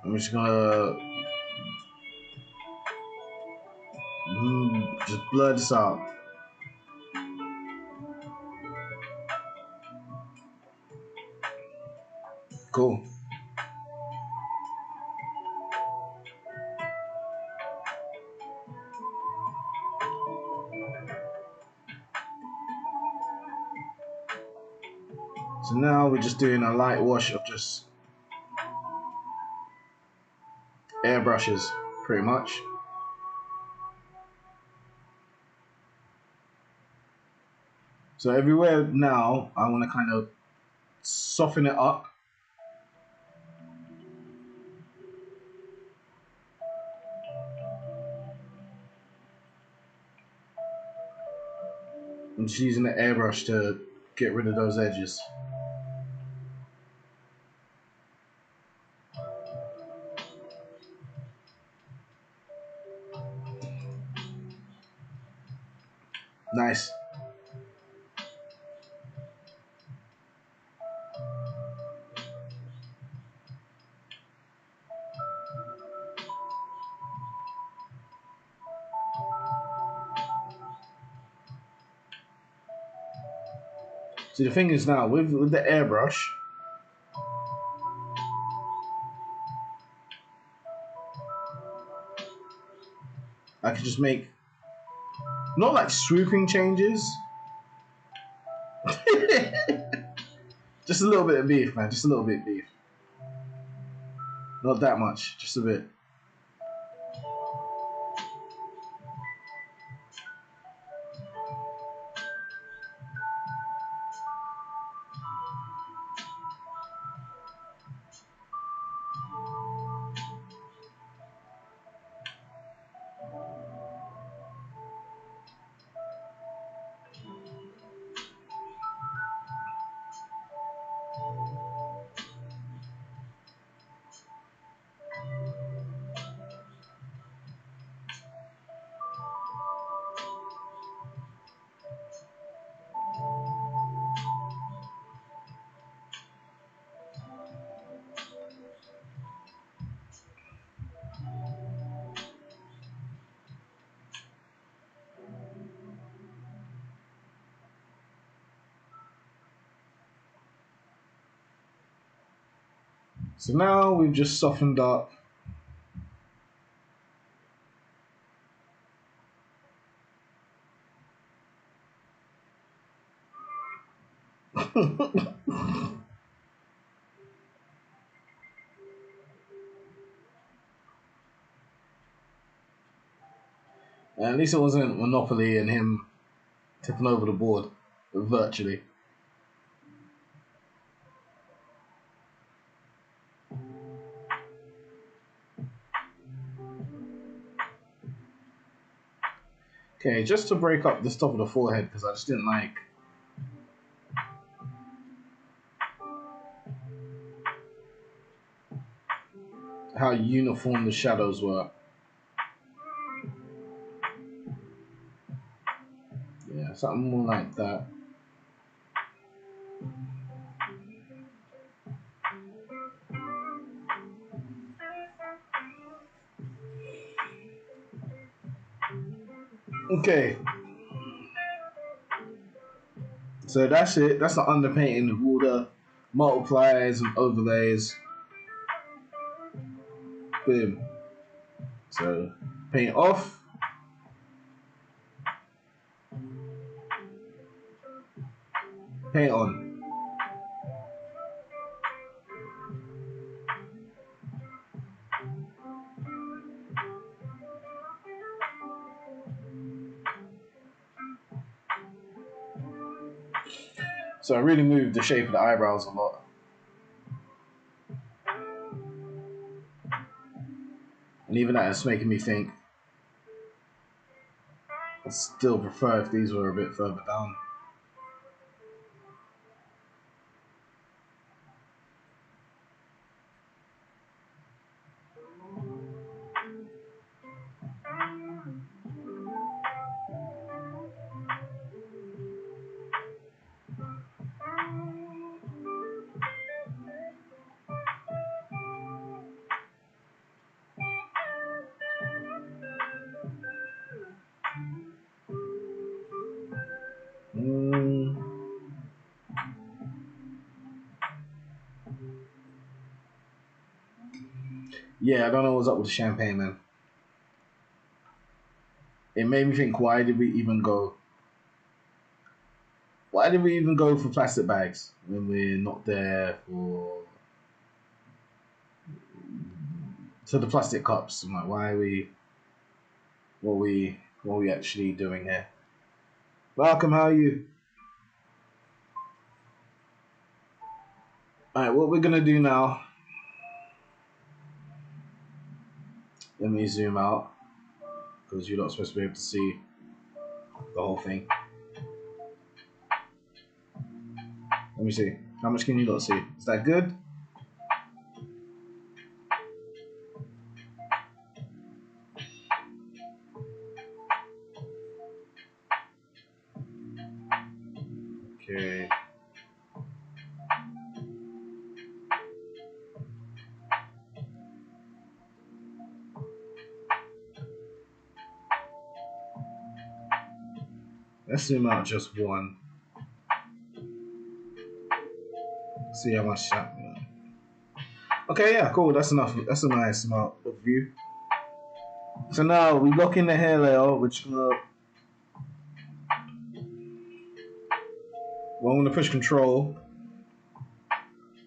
I'm just gonna just blur this out. Cool. So now we're just doing a light wash of just airbrushes, pretty much. So everywhere now, I want to kind of soften it up. I'm just using the airbrush to get rid of those edges. Nice. See, the thing is now, with the airbrush, I can just make, not like swooping changes, just a little bit of beef, man, just a little bit of beef. Not that much, just a bit. So now we've just softened up. At least it wasn't Monopoly and him tipping over the board, virtually. Okay, just to break up this top of the forehead, because I just didn't like how uniform the shadows were. Yeah, something more like that. Okay. So that's it. That's the underpainting of all the multipliers and overlays. Boom. So paint off. Paint on. So I really moved the shape of the eyebrows a lot. And even that is making me think I'd still prefer if these were a bit further down. Yeah, I don't know what's up with the champagne, man. It made me think, why did we even go? Why did we even go for plastic bags when we're not there for the plastic cups? I'm like, why are we? What are we actually doing here? Welcome, how are you? Alright, what we're gonna do now, let me zoom out, because you're not supposed to be able to see the whole thing. Let me see. How much can you not see? Is that good? Okay. Let's zoom out just one. See how much that. Okay, yeah, cool. That's enough. That's a nice amount of view. So now we lock in the hair layer, which well, I'm gonna push Control.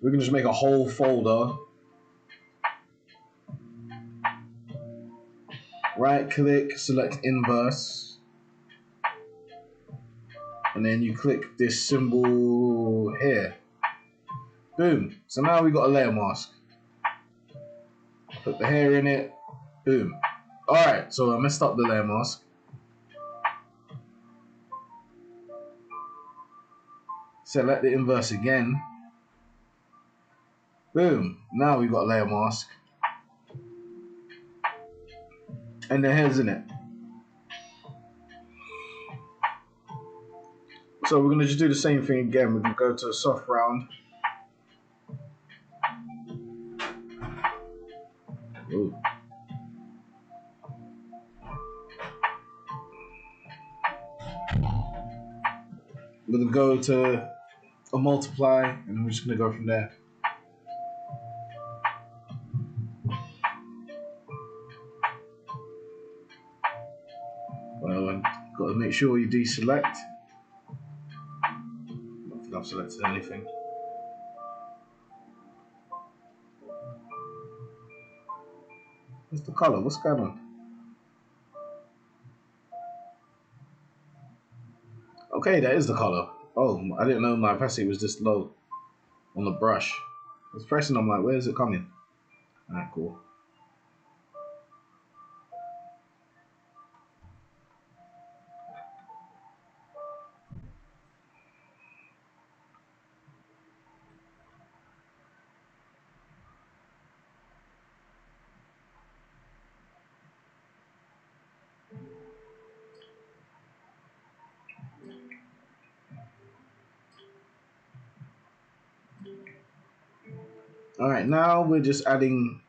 We can just make a whole folder. Right click, select inverse, and then you click this symbol here. Boom. So now we got a layer mask. Put the hair in it. Boom. Alright, so I messed up the layer mask. Select the inverse again. Boom. Now we got a layer mask. And the hair's in it. So we're gonna just do the same thing again. We're gonna go to a soft round. Ooh. We're gonna go to a multiply, and we're just gonna go from there. Well, and got to make sure you deselect. I don't think I've selected anything. What's the color? What's going on? Okay, that is the color. Oh, I didn't know my opacity was this low on the brush. I was pressing, I'm like, where is it coming? Alright, cool. Alright, now we're just adding,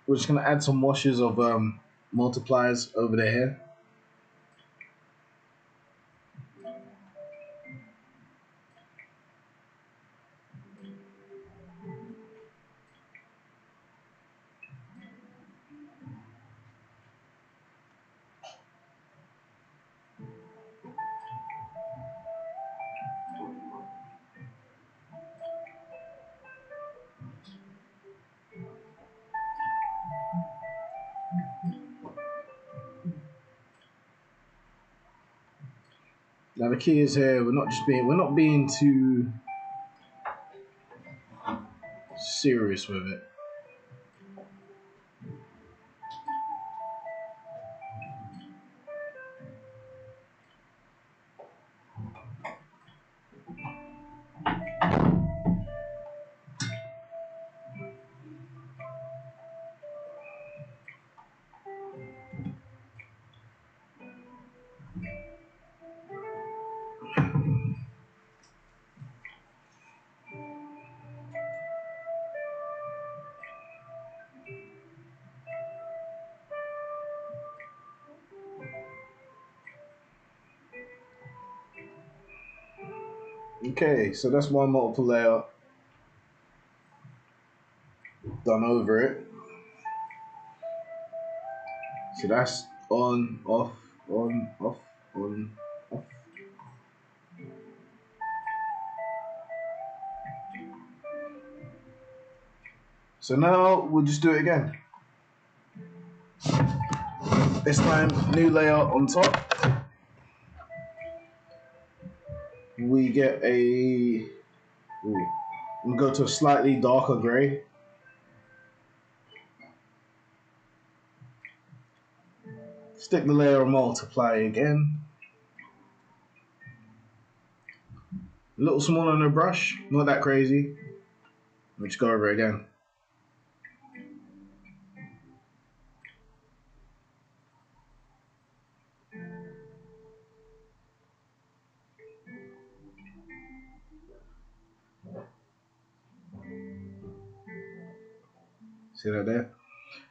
we're just gonna add some washes of multipliers over the hair. Now the key is here. We're not being too serious with it. Okay, so that's one multiple layer done over it. So that's on, off, on, off, on, off. So now we'll just do it again. This time, new layer on top. We get a, we'll go to a slightly darker gray. Stick the layer and multiply again. A little smaller on the brush, not that crazy. Let me just go over it again. See that there?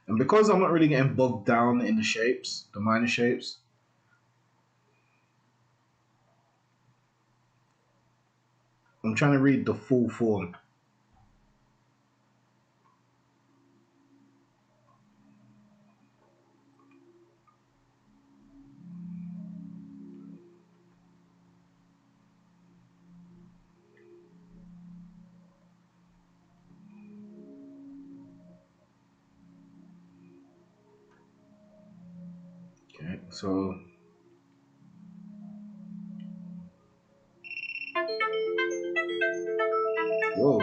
And because I'm not really getting bogged down in the shapes, the minor shapes, I'm trying to read the full form. Okay, so whoa.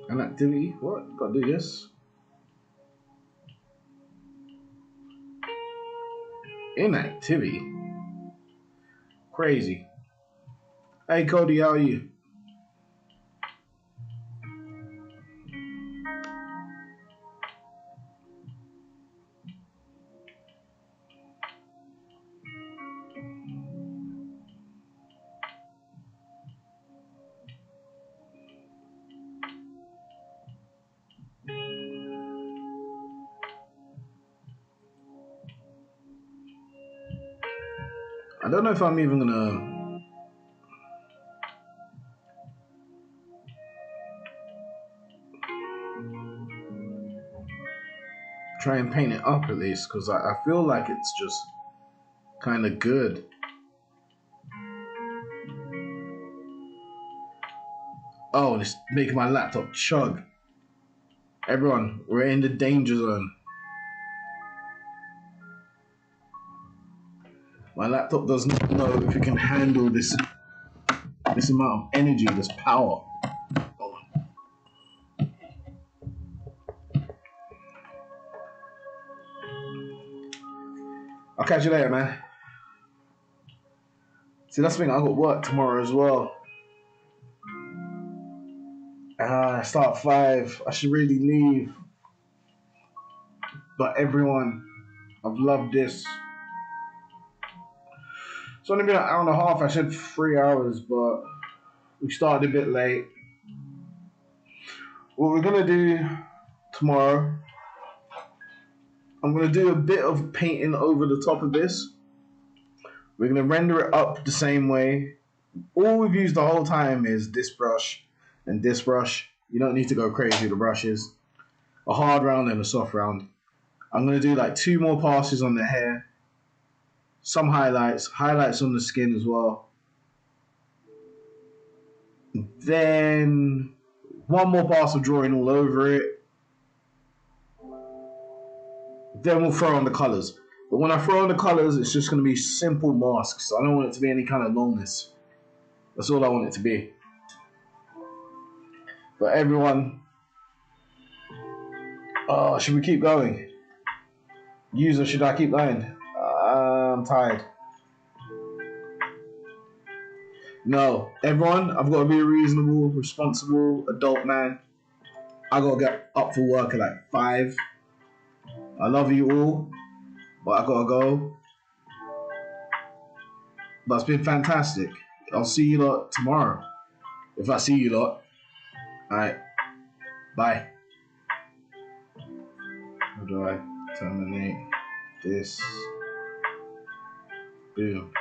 Inactivity? What? Gotta do this. Inactivity? Crazy. Hey Cody, how are you? I don't know if I'm even gonna try and paint it up at least, because I feel like it's just kind of good. Oh, and it's making my laptop chug. Everyone, we're in the danger zone. My laptop does not know if it can handle this amount of energy, this power. Hold on. I'll catch you later, man. See, that's the thing, I got work tomorrow as well. I start at 5. I should really leave. But everyone, I've loved this. It's only been an hour and a half. I said 3 hours, but we started a bit late. What we're gonna do tomorrow, I'm gonna do a bit of painting over the top of this. We're gonna render it up the same way. All we've used the whole time is this brush and this brush. You don't need to go crazy with the brushes. A hard round and a soft round. I'm gonna do like 2 more passes on the hair. Some highlights on the skin as well. Then 1 more pass of drawing all over it. Then we'll throw on the colors. But when I throw in the colors, it's just going to be simple masks. I don't want it to be any kind of longness. That's all I want it to be. But everyone, should we keep going? User, should I keep going? I'm tired. No, everyone, I've got to be a reasonable, responsible adult man. I got to get up for work at like 5. I love you all, but I got to go. But it's been fantastic. I'll see you lot tomorrow. If I see you lot. Alright. Bye. How do I terminate this? Boom.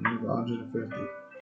I got 150.